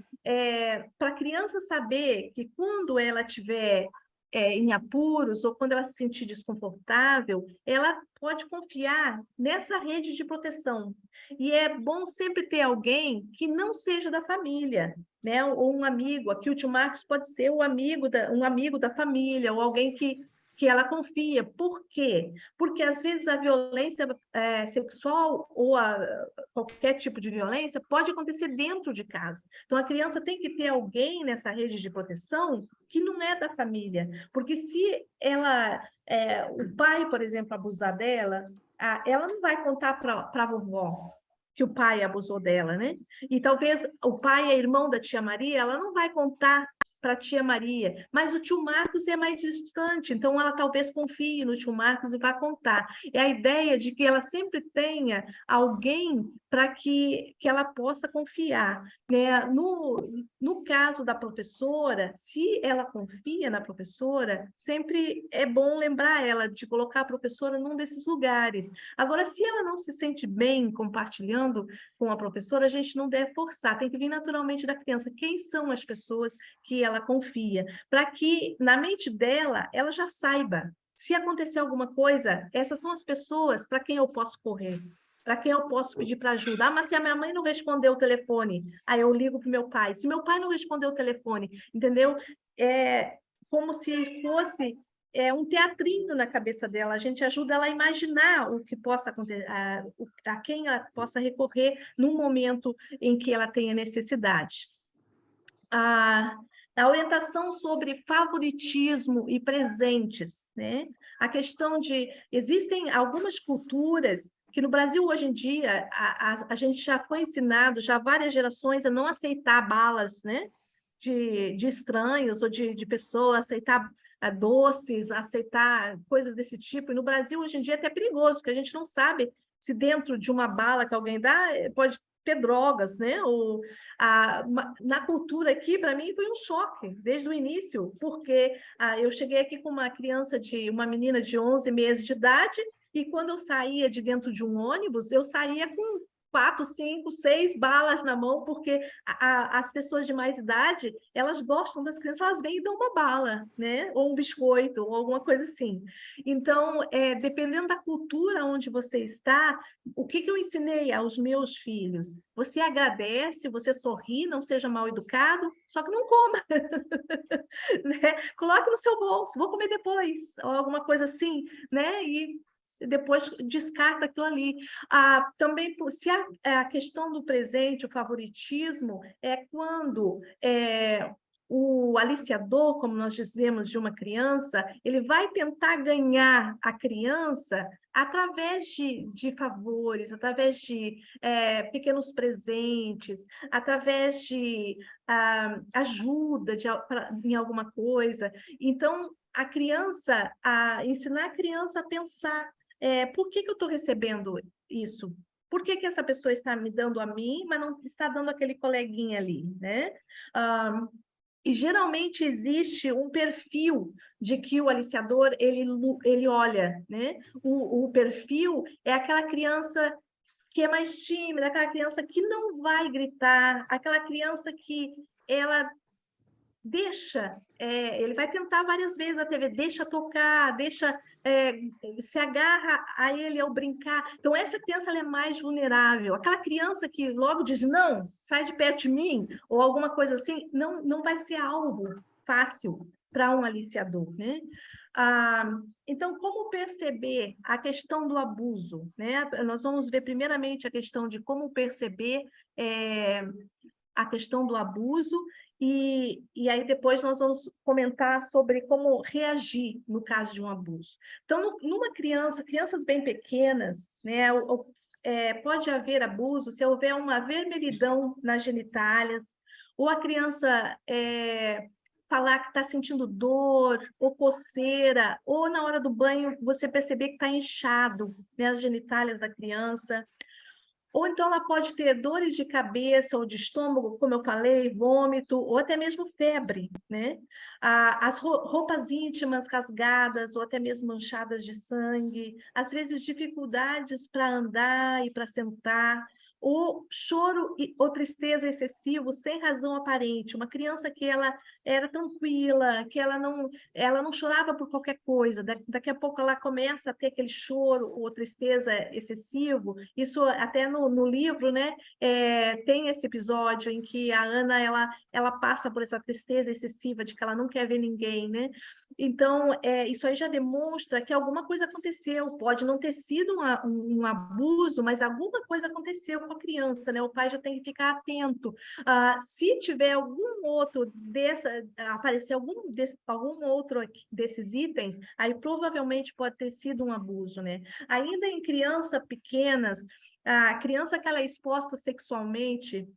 A: para a criança saber que quando ela tiver em apuros, ou quando ela se sentir desconfortável, ela pode confiar nessa rede de proteção. E é bom sempre ter alguém que não seja da família, né? Ou um amigo. Aqui o tio Marcos pode ser um amigo da família, ou alguém que ela confia. Por quê? Porque, às vezes, a violência sexual ou qualquer tipo de violência pode acontecer dentro de casa. Então, a criança tem que ter alguém nessa rede de proteção que não é da família. Porque se o pai, por exemplo, abusar dela, ela não vai contar para a vovó que o pai abusou dela, né? E talvez o pai é irmão da tia Maria, ela não vai contar para a tia Maria, mas o tio Marcos é mais distante, então ela talvez confie no tio Marcos e vá contar. É a ideia de que ela sempre tenha alguém para que ela possa confiar, né? No caso da professora, se ela confia na professora, sempre é bom lembrar ela de colocar a professora num desses lugares. Agora, se ela não se sente bem compartilhando com a professora, a gente não deve forçar, tem que vir naturalmente da criança. Quem são as pessoas que ela confia? Para que, na mente dela, ela já saiba. Se acontecer alguma coisa, essas são as pessoas para quem eu posso correr, para quem eu posso pedir para ajuda. Ah, mas se a minha mãe não respondeu o telefone, aí eu ligo para o meu pai. Se meu pai não respondeu o telefone, entendeu? É como se fosse um teatrinho na cabeça dela. A gente ajuda ela a imaginar o que possa acontecer, a quem ela possa recorrer num momento em que ela tenha necessidade. A orientação sobre favoritismo e presentes, né? A questão de... Existem algumas culturas que no Brasil, hoje em dia, a gente já foi ensinado, já há várias gerações, a não aceitar balas, né? De estranhos ou de pessoas, aceitar doces, aceitar coisas desse tipo. E no Brasil, hoje em dia, é até perigoso, porque a gente não sabe se dentro de uma bala que alguém dá, pode ter drogas, né? Ou, na cultura aqui, para mim, foi um choque, desde o início, porque eu cheguei aqui com uma menina de 11 meses de idade, e quando eu saía de dentro de um ônibus, eu saía com 4, 5, 6 balas na mão, porque as pessoas de mais idade, elas gostam das crianças, elas vêm e dão uma bala, né? Ou um biscoito, ou alguma coisa assim. Então, dependendo da cultura onde você está, o que eu ensinei aos meus filhos? Você agradece, você sorri, não seja mal educado, só que não coma. Né? Coloque no seu bolso, vou comer depois, ou alguma coisa assim, né? E depois descarta aquilo ali. Também, se a questão do presente, o favoritismo, é quando o aliciador, como nós dizemos, de uma criança, ele vai tentar ganhar a criança através de favores, através de pequenos presentes, através de ajuda em alguma coisa. Então, ensinar a criança a pensar, por que eu estou recebendo isso? Por que essa pessoa está me dando a mim, mas não está dando aquele coleguinha ali, né? E geralmente existe um perfil de que o aliciador ele olha, né? O perfil é aquela criança que é mais tímida, aquela criança que não vai gritar, aquela criança que ela ele vai tentar várias vezes a TV, deixa tocar, se agarra a ele ao brincar. Então, essa criança ela é mais vulnerável. Aquela criança que logo diz, não, sai de perto de mim, ou alguma coisa assim, não vai ser alvo fácil para um aliciador, né? Então, como perceber a questão do abuso, né? Nós vamos ver primeiramente a questão de como perceber a questão do abuso, e aí depois nós vamos comentar sobre como reagir no caso de um abuso. Então, numa crianças bem pequenas, né, pode haver abuso se houver uma vermelhidão nas genitálias, ou a criança falar que está sentindo dor, ou coceira, ou na hora do banho você perceber que está inchado, né, as genitálias da criança. Ou então ela pode ter dores de cabeça ou de estômago, como eu falei, vômito, ou até mesmo febre, né? As roupas íntimas rasgadas ou até mesmo manchadas de sangue, às vezes dificuldades para andar e para sentar, ou choro ou tristeza excessivo sem razão aparente. Uma criança que ela era tranquila, que ela não chorava por qualquer coisa, daqui a pouco ela começa a ter aquele choro ou tristeza excessivo. Isso até no livro, né, tem esse episódio em que a Ana ela passa por essa tristeza excessiva de que ela não quer ver ninguém, né? Então, isso aí já demonstra que alguma coisa aconteceu. Pode não ter sido um abuso, mas alguma coisa aconteceu com a criança, né? O pai já tem que ficar atento. Se tiver aparecer algum outro desses itens, aí provavelmente pode ter sido um abuso, né? Ainda em crianças pequenas, a criança que ela é exposta sexualmente,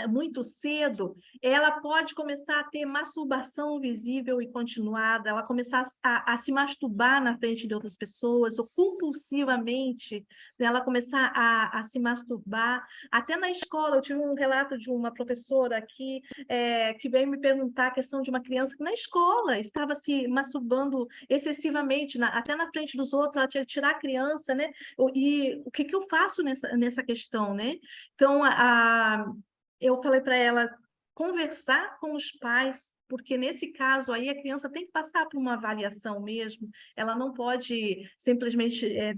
A: muito cedo, ela pode começar a ter masturbação visível e continuada, ela começar a se masturbar na frente de outras pessoas, ou compulsivamente, né, ela começar a se masturbar. Até na escola, eu tive um relato de uma professora aqui, que veio me perguntar a questão de uma criança que na escola estava se masturbando excessivamente, até na frente dos outros, ela tinha que tirar a criança, né? E o que eu faço nessa questão, né? Então, eu falei para ela conversar com os pais, porque nesse caso aí a criança tem que passar por uma avaliação mesmo, ela não pode simplesmente ser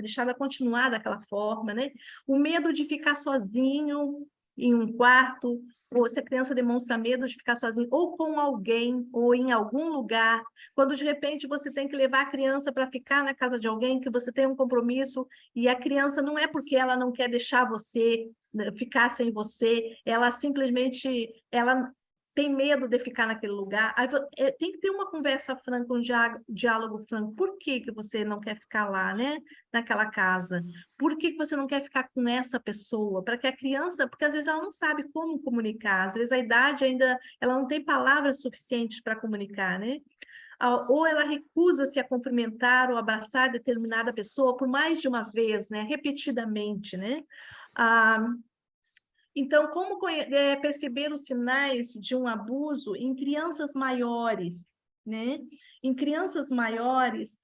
A: deixada continuar daquela forma, né? O medo de ficar sozinho em um quarto, ou se a criança demonstra medo de ficar sozinho, ou com alguém, ou em algum lugar, quando de repente você tem que levar a criança para ficar na casa de alguém, que você tem um compromisso, e a criança não é porque ela não quer deixar você, né, ficar sem você, ela simplesmente ela tem medo de ficar naquele lugar. Aí, tem que ter uma conversa franca, um diálogo franco. Por que que você não quer ficar lá, né? Naquela casa? Por que que você não quer ficar com essa pessoa? Para que a criança, porque às vezes ela não sabe como comunicar, às vezes a idade ainda, ela não tem palavras suficientes para comunicar, né? Ou ela recusa-se a cumprimentar ou abraçar determinada pessoa por mais de uma vez, né? Repetidamente, né? Ah, então, como perceber os sinais de um abuso em crianças maiores, né? Em crianças maiores,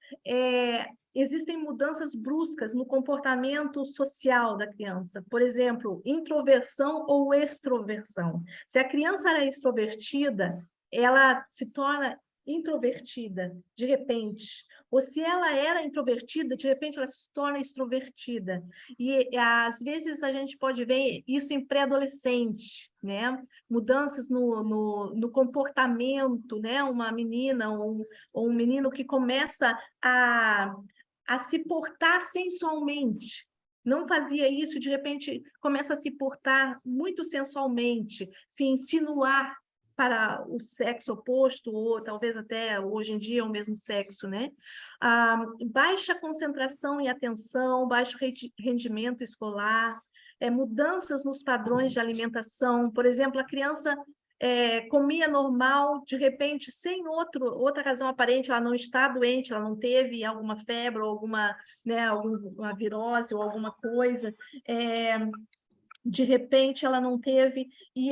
A: existem mudanças bruscas no comportamento social da criança. Por exemplo, introversão ou extroversão. Se a criança era extrovertida, ela se torna introvertida, de repente. Ou se ela era introvertida, de repente ela se torna extrovertida. E às vezes a gente pode ver isso em pré-adolescente, né? Mudanças no comportamento, né? Uma menina ou um menino que começa a se portar sensualmente. Não fazia isso, de repente começa a se portar muito sensualmente, se insinuar para o sexo oposto, ou talvez até hoje em dia o mesmo sexo, né? Baixa concentração e atenção, baixo rendimento escolar, mudanças nos padrões de alimentação. Por exemplo, a criança comia normal, de repente, sem outra razão aparente, ela não está doente, ela não teve alguma febre, ou alguma, né, alguma virose ou alguma coisa, de repente ela não teve, e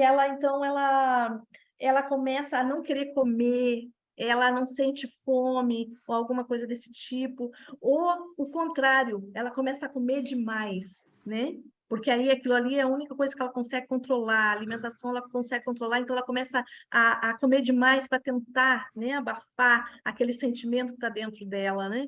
A: ela começa a não querer comer, ela não sente fome, ou alguma coisa desse tipo, ou o contrário, ela começa a comer demais, né? Porque aí aquilo ali é a única coisa que ela consegue controlar, a alimentação ela consegue controlar, então ela começa a comer demais para tentar, né, abafar aquele sentimento que está dentro dela, né?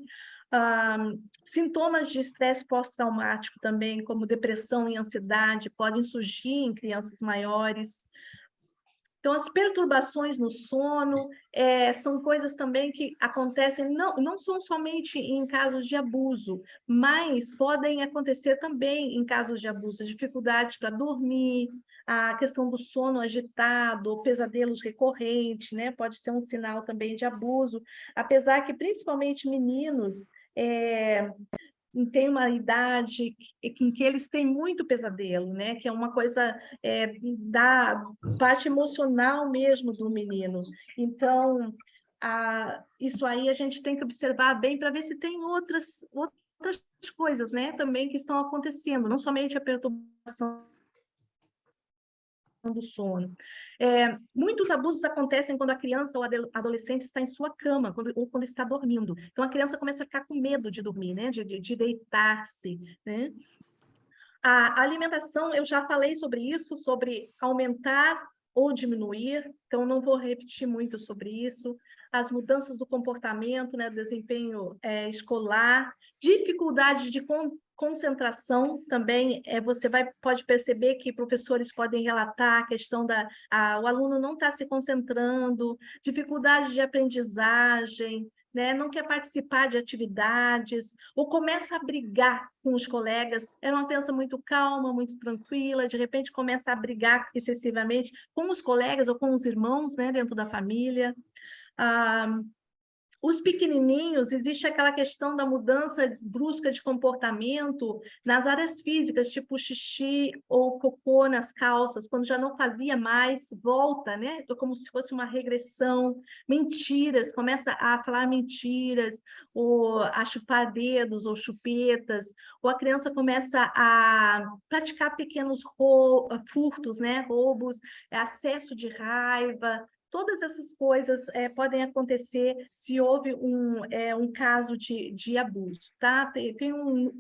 A: Sintomas de estresse pós-traumático também, como depressão e ansiedade, podem surgir em crianças maiores. Então, as perturbações no sono são coisas também que acontecem, não são somente em casos de abuso, mas podem acontecer também em casos de abuso, dificuldades para dormir, a questão do sono agitado, pesadelos recorrentes, né? Pode ser um sinal também de abuso, apesar que principalmente meninos tem uma idade em que eles têm muito pesadelo, né? Que é uma coisa da parte emocional mesmo do menino. Então, isso aí a gente tem que observar bem para ver se tem outras coisas, né? Também que estão acontecendo, não somente a perturbação do sono. Muitos abusos acontecem quando a criança ou adolescente está em sua cama, ou quando está dormindo. Então, a criança começa a ficar com medo de dormir, né? De deitar-se, né? A alimentação, eu já falei sobre isso, sobre aumentar ou diminuir, então não vou repetir muito sobre isso. As mudanças do comportamento, né, desempenho escolar, dificuldade de concentração também, você pode perceber que professores podem relatar a questão o aluno não está se concentrando, dificuldade de aprendizagem, né, não quer participar de atividades, ou começa a brigar com os colegas. Era uma criança muito calma, muito tranquila, de repente começa a brigar excessivamente com os colegas ou com os irmãos, né, dentro da família. Os pequenininhos, existe aquela questão da mudança brusca de comportamento nas áreas físicas, tipo xixi ou cocô nas calças, quando já não fazia mais, volta, né? Como se fosse uma regressão. Mentiras, começa a falar mentiras, ou a chupar dedos ou chupetas, ou a criança começa a praticar pequenos furtos, né? Roubos, acesso de raiva. Todas essas coisas podem acontecer se houve um caso de abuso, tá? Tem um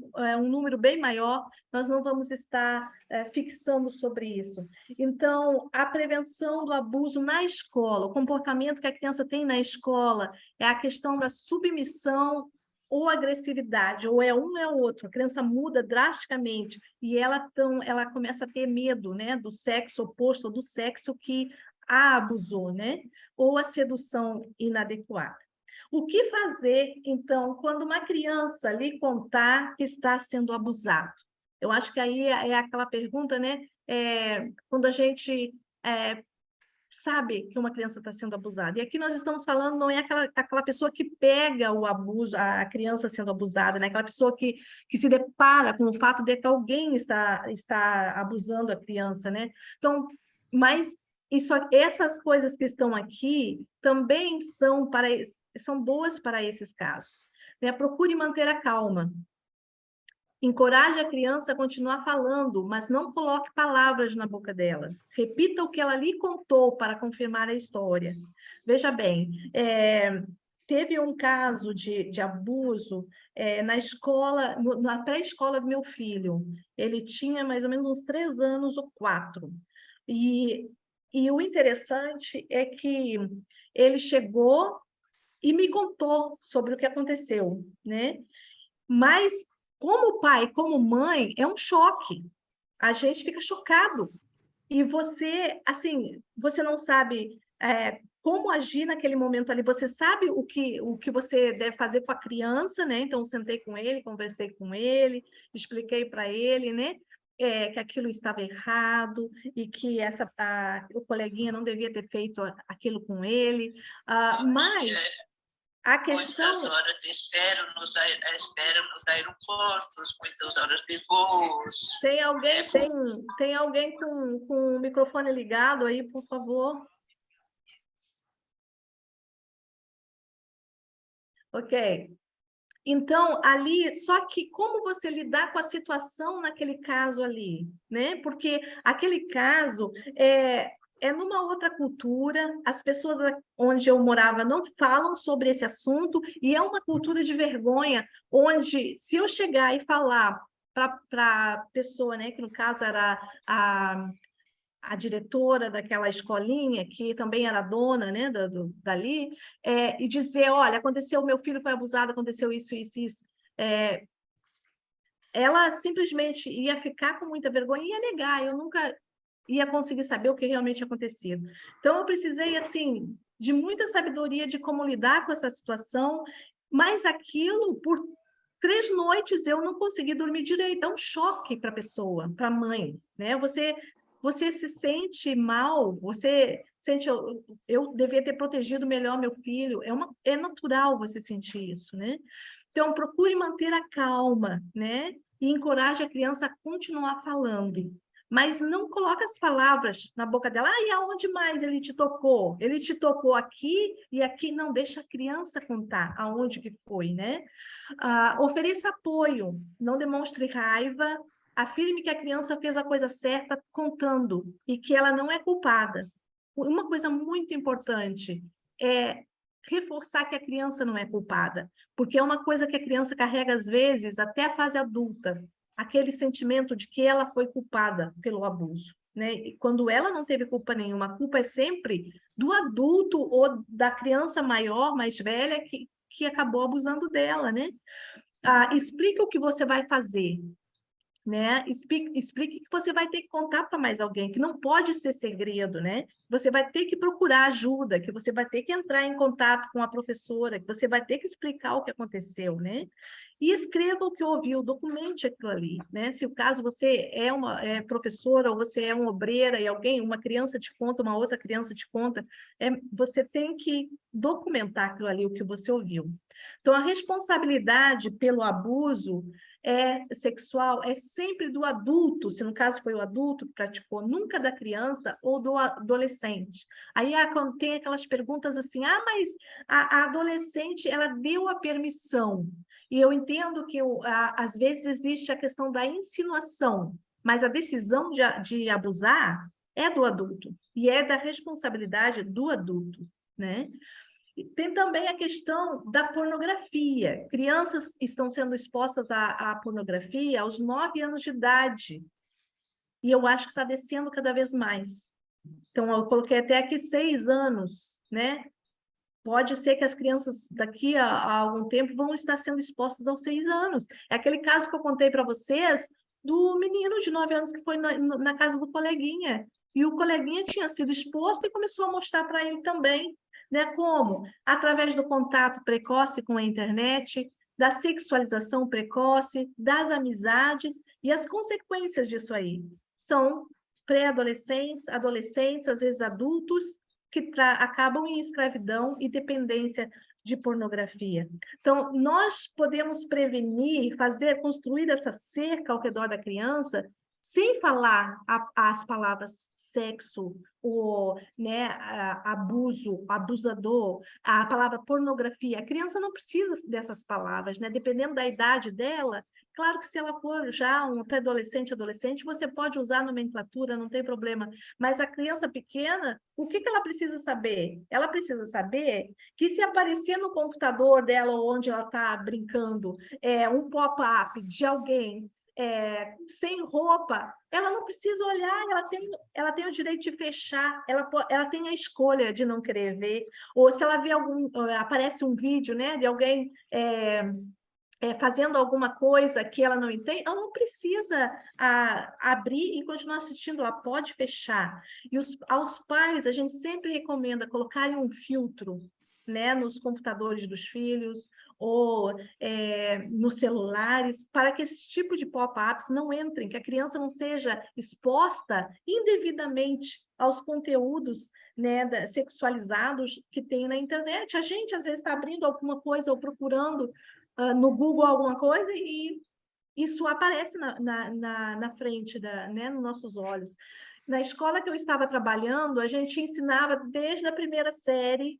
A: número bem maior, nós não vamos estar fixando sobre isso. Então, a prevenção do abuso na escola, o comportamento que a criança tem na escola, é a questão da submissão ou agressividade, ou é um ou é o outro. A criança muda drasticamente e ela começa a ter medo, né, do sexo oposto, ou do sexo que a abusou, né? Ou a sedução inadequada. O que fazer, então, quando uma criança lhe contar que está sendo abusado? Eu acho que aí é aquela pergunta, né? Quando a gente sabe que uma criança está sendo abusada. E aqui nós estamos falando, não é aquela pessoa que pega o abuso, a criança sendo abusada, né? Aquela pessoa que se depara com o fato de que alguém está abusando a criança, né? Então, mas essas coisas que estão aqui também são boas para esses casos, né? Procure manter a calma. Encoraje a criança a continuar falando, mas não coloque palavras na boca dela. Repita o que ela lhe contou para confirmar a história. Veja bem, teve um caso de abuso na escola, na pré-escola do meu filho. Ele tinha mais ou menos uns 3 anos ou 4. E o interessante é que ele chegou e me contou sobre o que aconteceu, né? Mas, como pai, como mãe, é um choque. A gente fica chocado. E você, assim, você não sabe como agir naquele momento ali. Você sabe o que você deve fazer com a criança, né? Então, eu sentei com ele, conversei com ele, expliquei para ele, né? Que aquilo estava errado e que o coleguinha não devia ter feito aquilo com ele. Mas a questão...
C: Muitas horas de espera nos aeroportos, muitas horas de voos.
A: Tem alguém com o microfone ligado aí, por favor? Ok. Então, ali, só que como você lidar com a situação naquele caso ali, né? Porque aquele caso é numa outra cultura, as pessoas onde eu morava não falam sobre esse assunto, e é uma cultura de vergonha, onde se eu chegar e falar para a pessoa, né, que no caso era a diretora daquela escolinha, que também era dona, né, dali, e dizer, olha, aconteceu, meu filho foi abusado, aconteceu isso, isso, isso. Ela simplesmente ia ficar com muita vergonha e ia negar, eu nunca ia conseguir saber o que realmente tinha acontecido. Então, eu precisei, assim, de muita sabedoria de como lidar com essa situação, mas aquilo, por 3 noites, eu não consegui dormir direito. É um choque para a pessoa, para a mãe, né? Você se sente mal, você sente, eu devia ter protegido melhor meu filho. É natural você sentir isso, né? Então, procure manter a calma, né? E encoraje a criança a continuar falando. Mas não coloque as palavras na boca dela. E aonde mais ele te tocou? Ele te tocou aqui e aqui. Não, deixa a criança contar aonde que foi, né? Ofereça apoio, não demonstre raiva. Afirme que a criança fez a coisa certa contando e que ela não é culpada. Uma coisa muito importante é reforçar que a criança não é culpada, porque é uma coisa que a criança carrega, às vezes, até a fase adulta, aquele sentimento de que ela foi culpada pelo abuso, né? E quando ela não teve culpa nenhuma, a culpa é sempre do adulto ou da criança maior, mais velha, que acabou abusando dela, né? Explique o que você vai fazer, né? Explique que você vai ter que contar para mais alguém, que não pode ser segredo, né? Você vai ter que procurar ajuda, que você vai ter que entrar em contato com a professora, que você vai ter que explicar o que aconteceu, né? e escreva o que ouviu, documente aquilo ali, né? Se o caso você é professora ou você é uma obreira e uma criança te conta, uma outra criança te conta, você tem que documentar aquilo ali, o que você ouviu. Então, a responsabilidade pelo abuso sexual é sempre do adulto, se no caso foi o adulto que praticou, nunca da criança ou do adolescente. Aí quando tem aquelas perguntas assim, mas a adolescente, ela deu a permissão. E eu entendo que às vezes existe a questão da insinuação, mas a decisão de abusar é do adulto, e é da responsabilidade do adulto, né? Tem também a questão da pornografia. Crianças estão sendo expostas à pornografia aos 9 anos de idade. E eu acho que está descendo cada vez mais. Então, eu coloquei até aqui 6 anos, né? Pode ser que as crianças daqui a algum tempo vão estar sendo expostas aos 6 anos. É aquele caso que eu contei para vocês do menino de 9 anos que foi na casa do coleguinha. E o coleguinha tinha sido exposto e começou a mostrar para ele também. Né? Como? Através do contato precoce com a internet, da sexualização precoce, das amizades e as consequências disso aí. São pré-adolescentes, adolescentes, às vezes adultos, que acabam em escravidão e dependência de pornografia. Então, nós podemos prevenir, construir essa cerca ao redor da criança, sem falar as palavras sexo, né, abuso, abusador, a palavra pornografia. A criança não precisa dessas palavras, né? Dependendo da idade dela, claro que se ela for já um pré-adolescente, adolescente, você pode usar a nomenclatura, não tem problema. Mas a criança pequena, o que ela precisa saber? Ela precisa saber que se aparecer no computador dela, onde ela está brincando, um pop-up de alguém sem roupa, ela não precisa olhar, ela tem o direito de fechar, ela tem a escolha de não querer ver, ou se ela vê aparece um vídeo, né, de alguém fazendo alguma coisa que ela não entende, ela não precisa abrir e continuar assistindo, ela pode fechar. E aos pais, a gente sempre recomenda colocarem um filtro, né, nos computadores dos filhos ou nos celulares, para que esse tipo de pop-ups não entrem, que a criança não seja exposta indevidamente aos conteúdos, né, sexualizados que tem na internet. A gente, às vezes, está abrindo alguma coisa ou procurando no Google alguma coisa e isso aparece na frente, né, nos nossos olhos. Na escola que eu estava trabalhando, a gente ensinava desde a primeira série.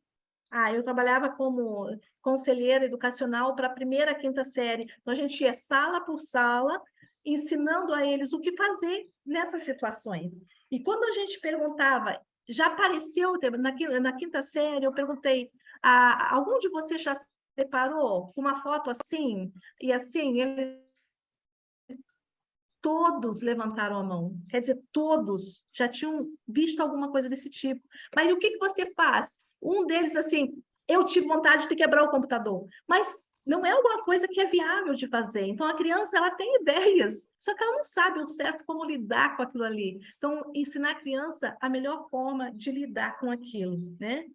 A: Eu trabalhava como conselheira educacional para a primeira a quinta série. Então, a gente ia sala por sala, ensinando a eles o que fazer nessas situações. E quando a gente perguntava, já apareceu, na quinta série, eu perguntei, algum de vocês já se preparou com uma foto assim? E assim, todos levantaram a mão. Quer dizer, todos já tinham visto alguma coisa desse tipo. Mas o que você faz? Um deles, assim, eu tive vontade de quebrar o computador, mas não é alguma coisa que é viável de fazer. Então, a criança, ela tem ideias, só que ela não sabe o certo como lidar com aquilo ali. Então, ensinar a criança a melhor forma de lidar com aquilo, né?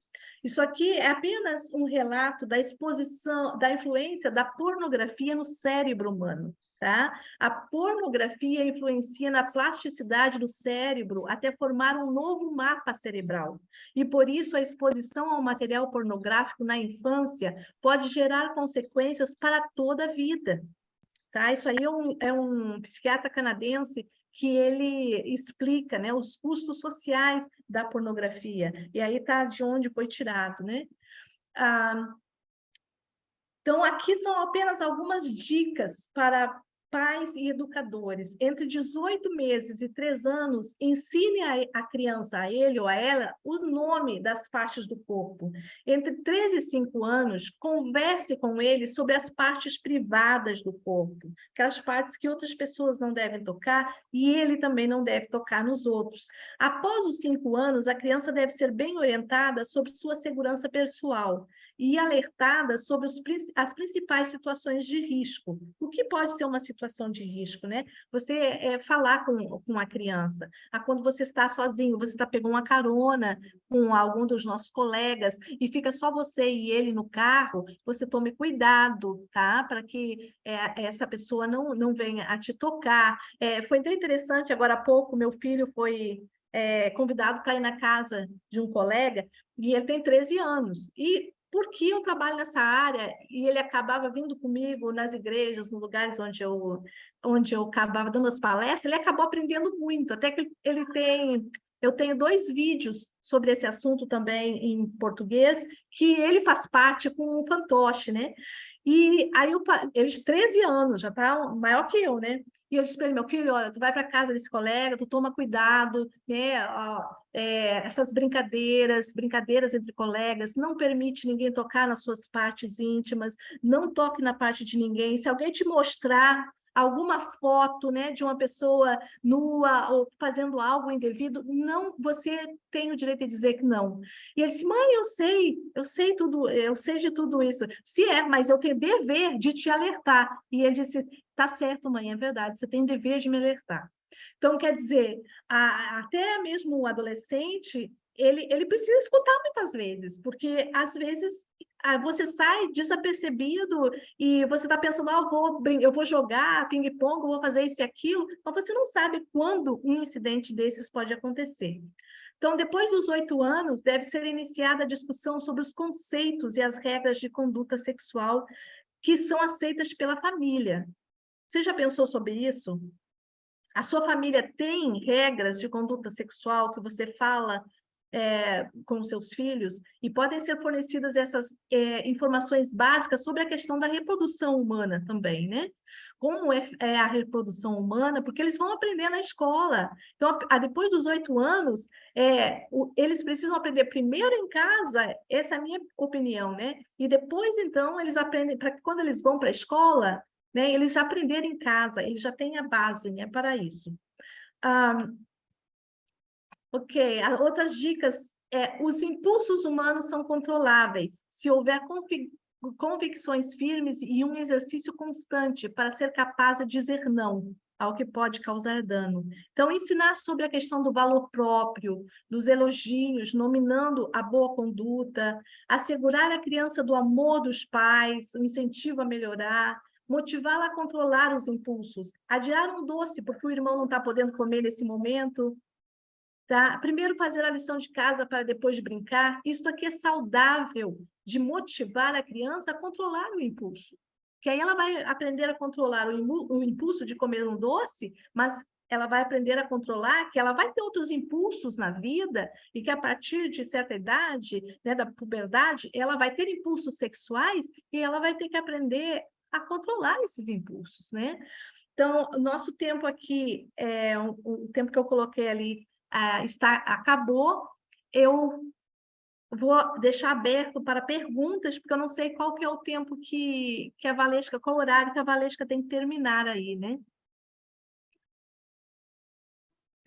A: Isso aqui é apenas um relato da exposição, da influência da pornografia no cérebro humano. Tá? A pornografia influencia na plasticidade do cérebro até formar um novo mapa cerebral. E por isso a exposição ao material pornográfico na infância pode gerar consequências para toda a vida. Tá? Isso aí é um psiquiatra canadense que ele explica, né, os custos sociais da pornografia. E aí está de onde foi tirado, né? Então, aqui são apenas algumas dicas para pais e educadores. Entre 18 meses e 3 anos, ensine a criança, a ele ou a ela, o nome das partes do corpo. Entre 3 e 5 anos, converse com ele sobre as partes privadas do corpo, aquelas partes que outras pessoas não devem tocar e ele também não deve tocar nos outros. Após os 5 anos, a criança deve ser bem orientada sobre sua segurança pessoal. e alertada sobre as principais situações de risco. O que pode ser uma situação de risco, né? Você falar com a criança. Quando você está sozinho, você está pegando uma carona com algum dos nossos colegas e fica só você e ele no carro, você tome cuidado, tá? Para que essa pessoa não venha a te tocar. Foi até interessante, agora há pouco, meu filho foi convidado para ir na casa de um colega, e ele tem 13 anos. E porque eu trabalho nessa área, e ele acabava vindo comigo nas igrejas, nos lugares onde eu acabava dando as palestras, ele acabou aprendendo muito, até que ele tem... Eu tenho 2 vídeos sobre esse assunto também em português, que ele faz parte com o fantoche, né? E aí ele de 13 anos, já está maior que eu, né? E eu disse para ele, meu filho, olha, tu vai para casa desse colega, tu toma cuidado, né? Essas brincadeiras entre colegas, não permite ninguém tocar nas suas partes íntimas, não toque na parte de ninguém. Se alguém te mostrar alguma foto, né, de uma pessoa nua ou fazendo algo indevido, não, você tem o direito de dizer que não. E ele disse, mãe, eu sei tudo, eu sei de tudo isso. Se mas eu tenho dever de te alertar. E ele disse, tá certo, mãe, é verdade, você tem dever de me alertar. Então, quer dizer, até mesmo o adolescente, ele precisa escutar muitas vezes, porque às vezes você sai desapercebido e você está pensando, eu vou jogar ping-pong, eu vou fazer isso e aquilo, mas você não sabe quando um incidente desses pode acontecer. Então, depois dos 8 anos, deve ser iniciada a discussão sobre os conceitos e as regras de conduta sexual que são aceitas pela família. Você já pensou sobre isso? A sua família tem regras de conduta sexual que você fala com os seus filhos? E podem ser fornecidas essas informações básicas sobre a questão da reprodução humana também, né? Como é a reprodução humana, porque eles vão aprender na escola. Então, depois dos 8 anos, eles precisam aprender primeiro em casa, essa é a minha opinião, né? E depois, então, eles aprendem, para que quando eles vão para a escola, né, eles já aprenderam em casa, eles já têm a base, né, para isso. Ok, outras dicas os impulsos humanos são controláveis se houver convicções firmes e um exercício constante para ser capaz de dizer não ao que pode causar dano. Então, ensinar sobre a questão do valor próprio, dos elogios, nominando a boa conduta, assegurar a criança do amor dos pais, o incentivo a melhorar, motivá-la a controlar os impulsos, adiar um doce porque o irmão não está podendo comer nesse momento, tá? Primeiro fazer a lição de casa para depois brincar. Isso aqui é saudável, de motivar a criança a controlar o impulso. Que aí ela vai aprender a controlar o impulso de comer um doce, mas ela vai aprender a controlar que ela vai ter outros impulsos na vida e que a partir de certa idade, né, da puberdade, ela vai ter impulsos sexuais e ela vai ter que aprender a controlar esses impulsos, né? Então, o nosso tempo aqui, o tempo que eu coloquei ali, acabou. Eu vou deixar aberto para perguntas, porque eu não sei qual que é o tempo que a Valesca, qual horário que a Valesca tem que terminar aí, né?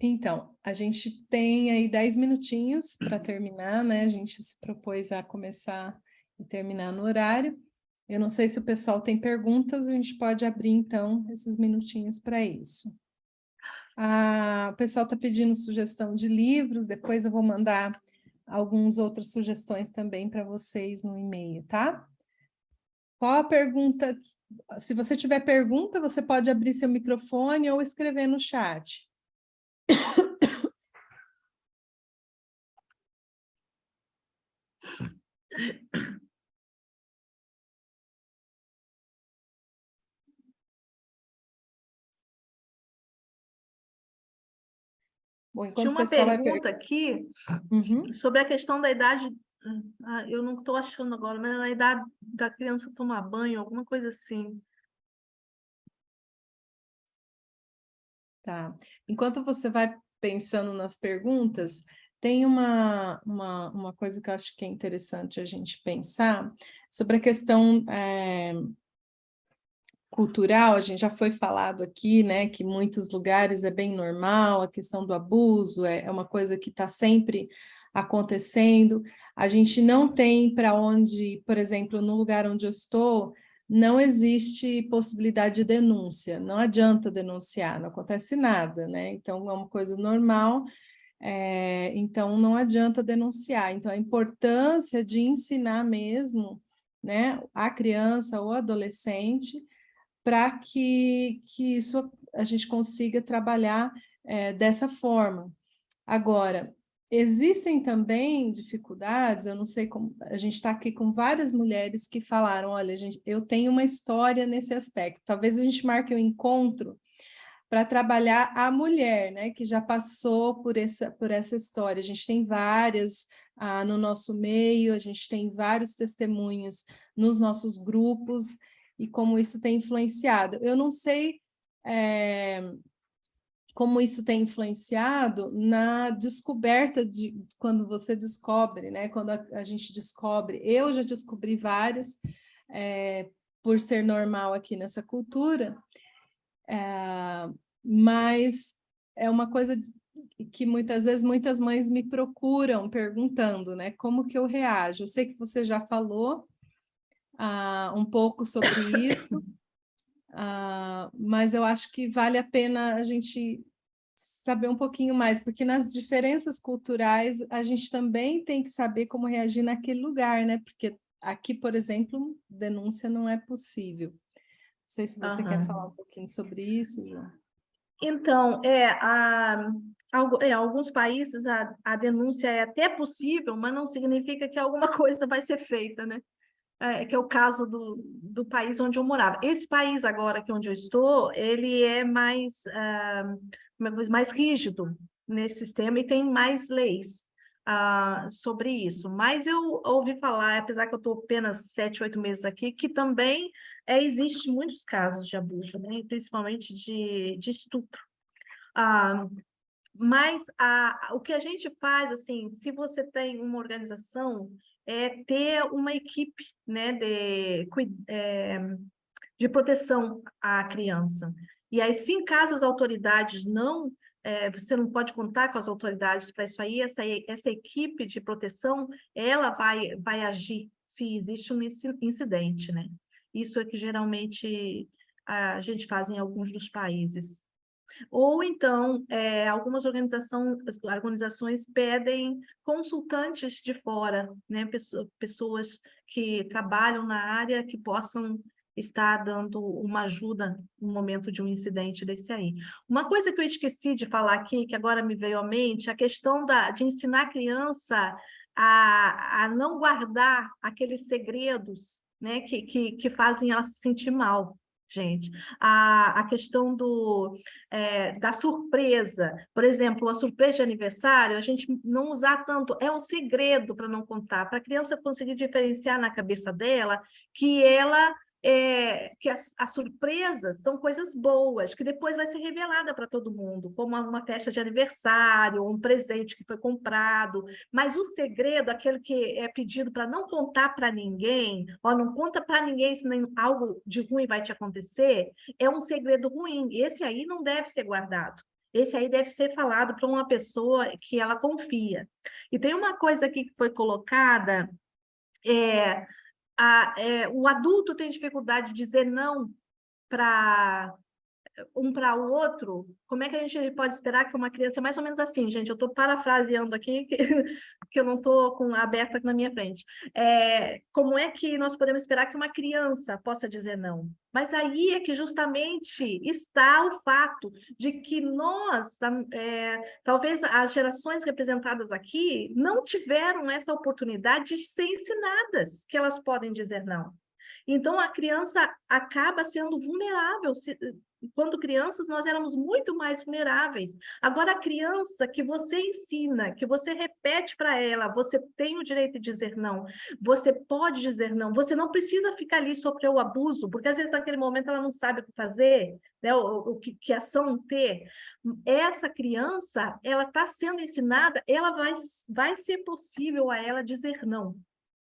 B: Então, a gente tem aí 10 minutinhos para terminar, né? A gente se propôs a começar e terminar no horário. Eu não sei se o pessoal tem perguntas, a gente pode abrir, então, esses minutinhos para isso. O pessoal está pedindo sugestão de livros, depois eu vou mandar algumas outras sugestões também para vocês no e-mail, tá? Qual a pergunta? Se você tiver pergunta, você pode abrir seu microfone ou escrever no chat. Bom,
A: Tinha
B: enquanto o
A: uma
B: pessoal vai
A: pergunta aqui sobre a questão da idade, eu não estou achando agora, mas na idade da criança tomar banho, alguma coisa assim.
B: Tá. Enquanto você vai pensando nas perguntas, tem uma coisa que eu acho que é interessante a gente pensar sobre a questão cultural. A gente já foi falado aqui, né, que em muitos lugares é bem normal, a questão do abuso é uma coisa que está sempre acontecendo. A gente não tem para onde, por exemplo, no lugar onde eu estou, não existe possibilidade de denúncia, não adianta denunciar, não acontece nada, né? Então, é uma coisa normal, então não adianta denunciar. Então, a importância de ensinar mesmo, né, a criança ou adolescente para que isso a gente consiga trabalhar dessa forma. Agora, existem também dificuldades, eu não sei como, a gente está aqui com várias mulheres que falaram, olha, gente, eu tenho uma história nesse aspecto, talvez a gente marque um encontro para trabalhar a mulher, né, que já passou por essa história. A gente tem várias no nosso meio, a gente tem vários testemunhos nos nossos grupos, e como isso tem influenciado. Eu não sei como isso tem influenciado na descoberta de quando você descobre, né? Quando a gente descobre. Eu já descobri vários, por ser normal aqui nessa cultura, mas é uma coisa que muitas vezes muitas mães me procuram perguntando, né? Como que eu reajo? Eu sei que você já falou um pouco sobre isso, mas eu acho que vale a pena a gente saber um pouquinho mais, porque nas diferenças culturais a gente também tem que saber como reagir naquele lugar, né? Porque aqui, por exemplo, denúncia não é possível. Não sei se você quer falar um pouquinho sobre isso, João.
A: Então, alguns países a denúncia é até possível, mas não significa que alguma coisa vai ser feita, né? Que é o caso do país onde eu morava. Esse país agora, que onde eu estou, ele é mais rígido nesse sistema e tem mais leis sobre isso. Mas eu ouvi falar, apesar que eu estou apenas 7, 8 meses aqui, que também existe muitos casos de abuso, né? Principalmente de estupro. Mas o que a gente faz, assim, se você tem uma organização, é ter uma equipe, né, de proteção à criança. E aí, se em caso as autoridades você não pode contar com as autoridades para isso aí, essa equipe de proteção, ela vai agir se existe um incidente, né? Isso é que geralmente a gente faz em alguns dos países. Ou então, algumas organizações pedem consultantes de fora, né? Pessoas que trabalham na área que possam estar dando uma ajuda no momento de um incidente desse aí. Uma coisa que eu esqueci de falar aqui, que agora me veio à mente, a questão de ensinar a criança a não guardar aqueles segredos, né, que fazem ela se sentir mal. Gente, a questão da surpresa, por exemplo, a surpresa de aniversário, a gente não usar tanto, é um segredo para não contar, para a criança conseguir diferenciar na cabeça dela que que as surpresas são coisas boas, que depois vai ser revelada para todo mundo, como uma festa de aniversário, um presente que foi comprado, mas o segredo, aquele que é pedido para não contar para ninguém, não conta para ninguém se algo de ruim vai te acontecer, é um segredo ruim. Esse aí não deve ser guardado. Esse aí deve ser falado para uma pessoa que ela confia. E tem uma coisa aqui que foi colocada, o adulto tem dificuldade de dizer não para para o outro. Como é que a gente pode esperar que uma criança, mais ou menos assim, gente, eu estou parafraseando aqui, que eu não estou aberta aqui na minha frente. Como é que nós podemos esperar que uma criança possa dizer não? Mas aí é que justamente está o fato de que nós, talvez as gerações representadas aqui, não tiveram essa oportunidade de ser ensinadas que elas podem dizer não. Então, a criança acaba sendo vulnerável. Quando crianças, nós éramos muito mais vulneráveis. Agora, a criança que você ensina, que você repete para ela, você tem o direito de dizer não, você pode dizer não, você não precisa ficar ali sofrer o abuso, porque às vezes naquele momento ela não sabe o que fazer, né, que ação ter. Essa criança, ela está sendo ensinada, ela vai ser possível a ela dizer não,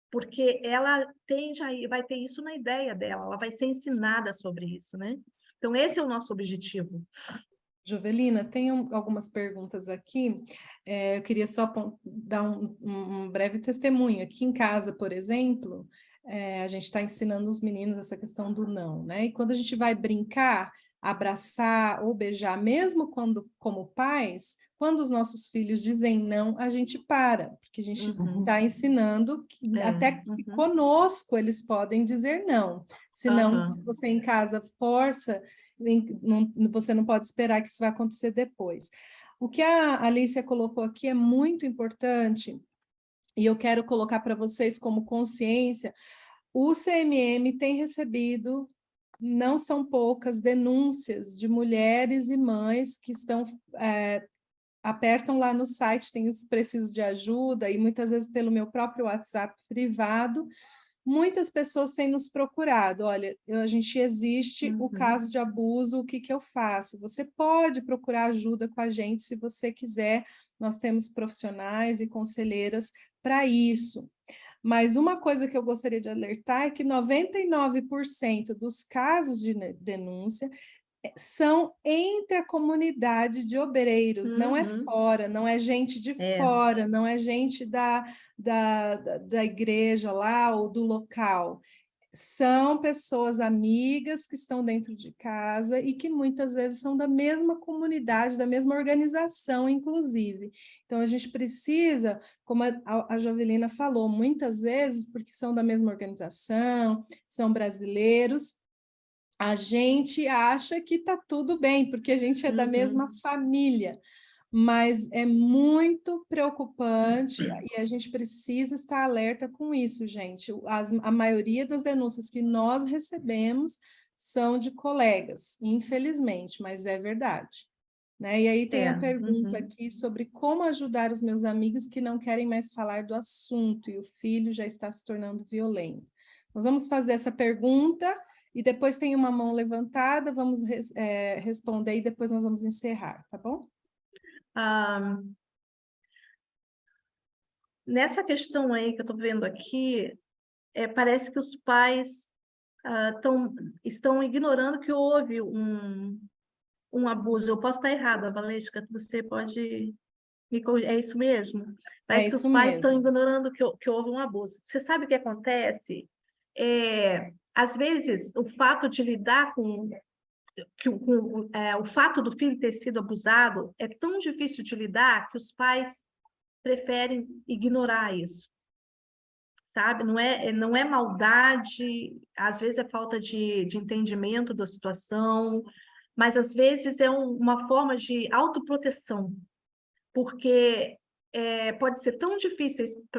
A: porque ela vai ter isso na ideia dela, ela vai ser ensinada sobre isso, né? Então, esse é o nosso objetivo.
B: Jovelina, tem algumas perguntas aqui. Eu queria só dar um breve testemunho. Aqui em casa, por exemplo, a gente está ensinando os meninos essa questão do não, né? E quando a gente vai brincar, abraçar ou beijar, mesmo quando, como pais, quando os nossos filhos dizem não, a gente para, porque a gente está ensinando que até que conosco eles podem dizer não. Senão, se você em casa força, você não pode esperar que isso vai acontecer depois. O que a Alicia colocou aqui é muito importante, e eu quero colocar para vocês como consciência. O CMM tem recebido, não são poucas, denúncias de mulheres e mães que estão, apertam lá no site, tem os precisos de ajuda, e muitas vezes pelo meu próprio WhatsApp privado, muitas pessoas têm nos procurado. Olha, a gente existe o caso de abuso, o que eu faço? Você pode procurar ajuda com a gente se você quiser, nós temos profissionais e conselheiras para isso. Mas uma coisa que eu gostaria de alertar é que 99% dos casos de denúncia são entre a comunidade de obreiros, não é fora, não é gente de fora, não é gente da igreja lá ou do local. São pessoas amigas que estão dentro de casa e que muitas vezes são da mesma comunidade, da mesma organização, inclusive. Então, a gente precisa, como a Jovelina falou, muitas vezes, porque são da mesma organização, são brasileiros, a gente acha que está tudo bem, porque a gente é da mesma família, mas é muito preocupante e a gente precisa estar alerta com isso, gente. A maioria das denúncias que nós recebemos são de colegas, infelizmente, mas é verdade. Né? E aí tem a pergunta aqui sobre como ajudar os meus amigos que não querem mais falar do assunto e o filho já está se tornando violento. Nós vamos fazer essa pergunta e depois tem uma mão levantada, vamos responder e depois nós vamos encerrar, tá bom?
A: Nessa questão aí que eu estou vendo aqui, parece que os pais estão ignorando que houve um abuso. Eu posso estar errada, Valesca, você pode me corrigir. É isso mesmo? Parece que os pais estão ignorando que houve um abuso. Você sabe o que acontece? Às vezes, o fato de lidar com o fato do filho ter sido abusado é tão difícil de lidar que os pais preferem ignorar isso, sabe? Não é maldade, às vezes é falta de entendimento da situação, mas às vezes é uma forma de autoproteção, porque pode ser tão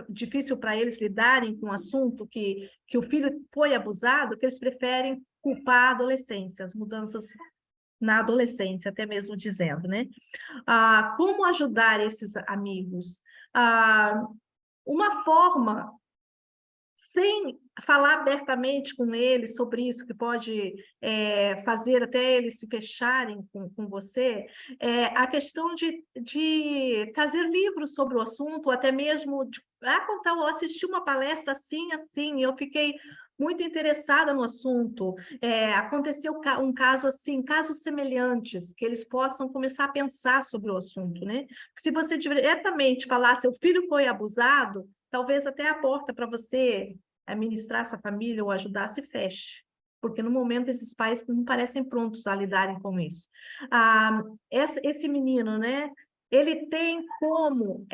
A: difícil para eles lidarem com o assunto que o filho foi abusado, que eles preferem culpar a adolescência, as mudanças na adolescência, até mesmo dizendo, né? Como ajudar esses amigos? Uma forma, sem falar abertamente com eles sobre isso, que pode fazer até eles se fecharem com você, a questão de trazer livros sobre o assunto, ou até mesmo contar, eu assisti uma palestra assim, e eu fiquei muito interessada no assunto, aconteceu um caso assim, casos semelhantes, que eles possam começar a pensar sobre o assunto, né? Se você diretamente falar, seu filho foi abusado, talvez até a porta para você administrar essa família ou ajudar se feche, porque no momento esses pais não parecem prontos a lidarem com isso. Esse menino, né? Ele tem como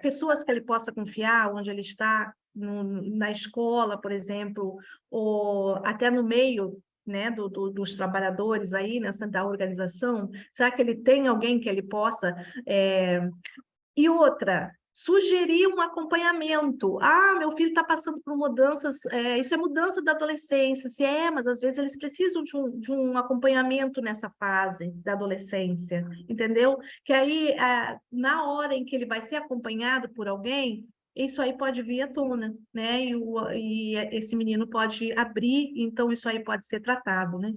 A: pessoas que ele possa confiar, onde ele está, na escola, por exemplo, ou até no meio, né, dos trabalhadores aí, da organização. Será que ele tem alguém que ele possa... E outra, sugerir um acompanhamento. Meu filho está passando por mudanças, isso é mudança da adolescência, mas às vezes eles precisam de um acompanhamento nessa fase da adolescência, entendeu? Que aí, na hora em que ele vai ser acompanhado por alguém, isso aí pode vir à tona, né? E esse menino pode abrir, então isso aí pode ser tratado, né?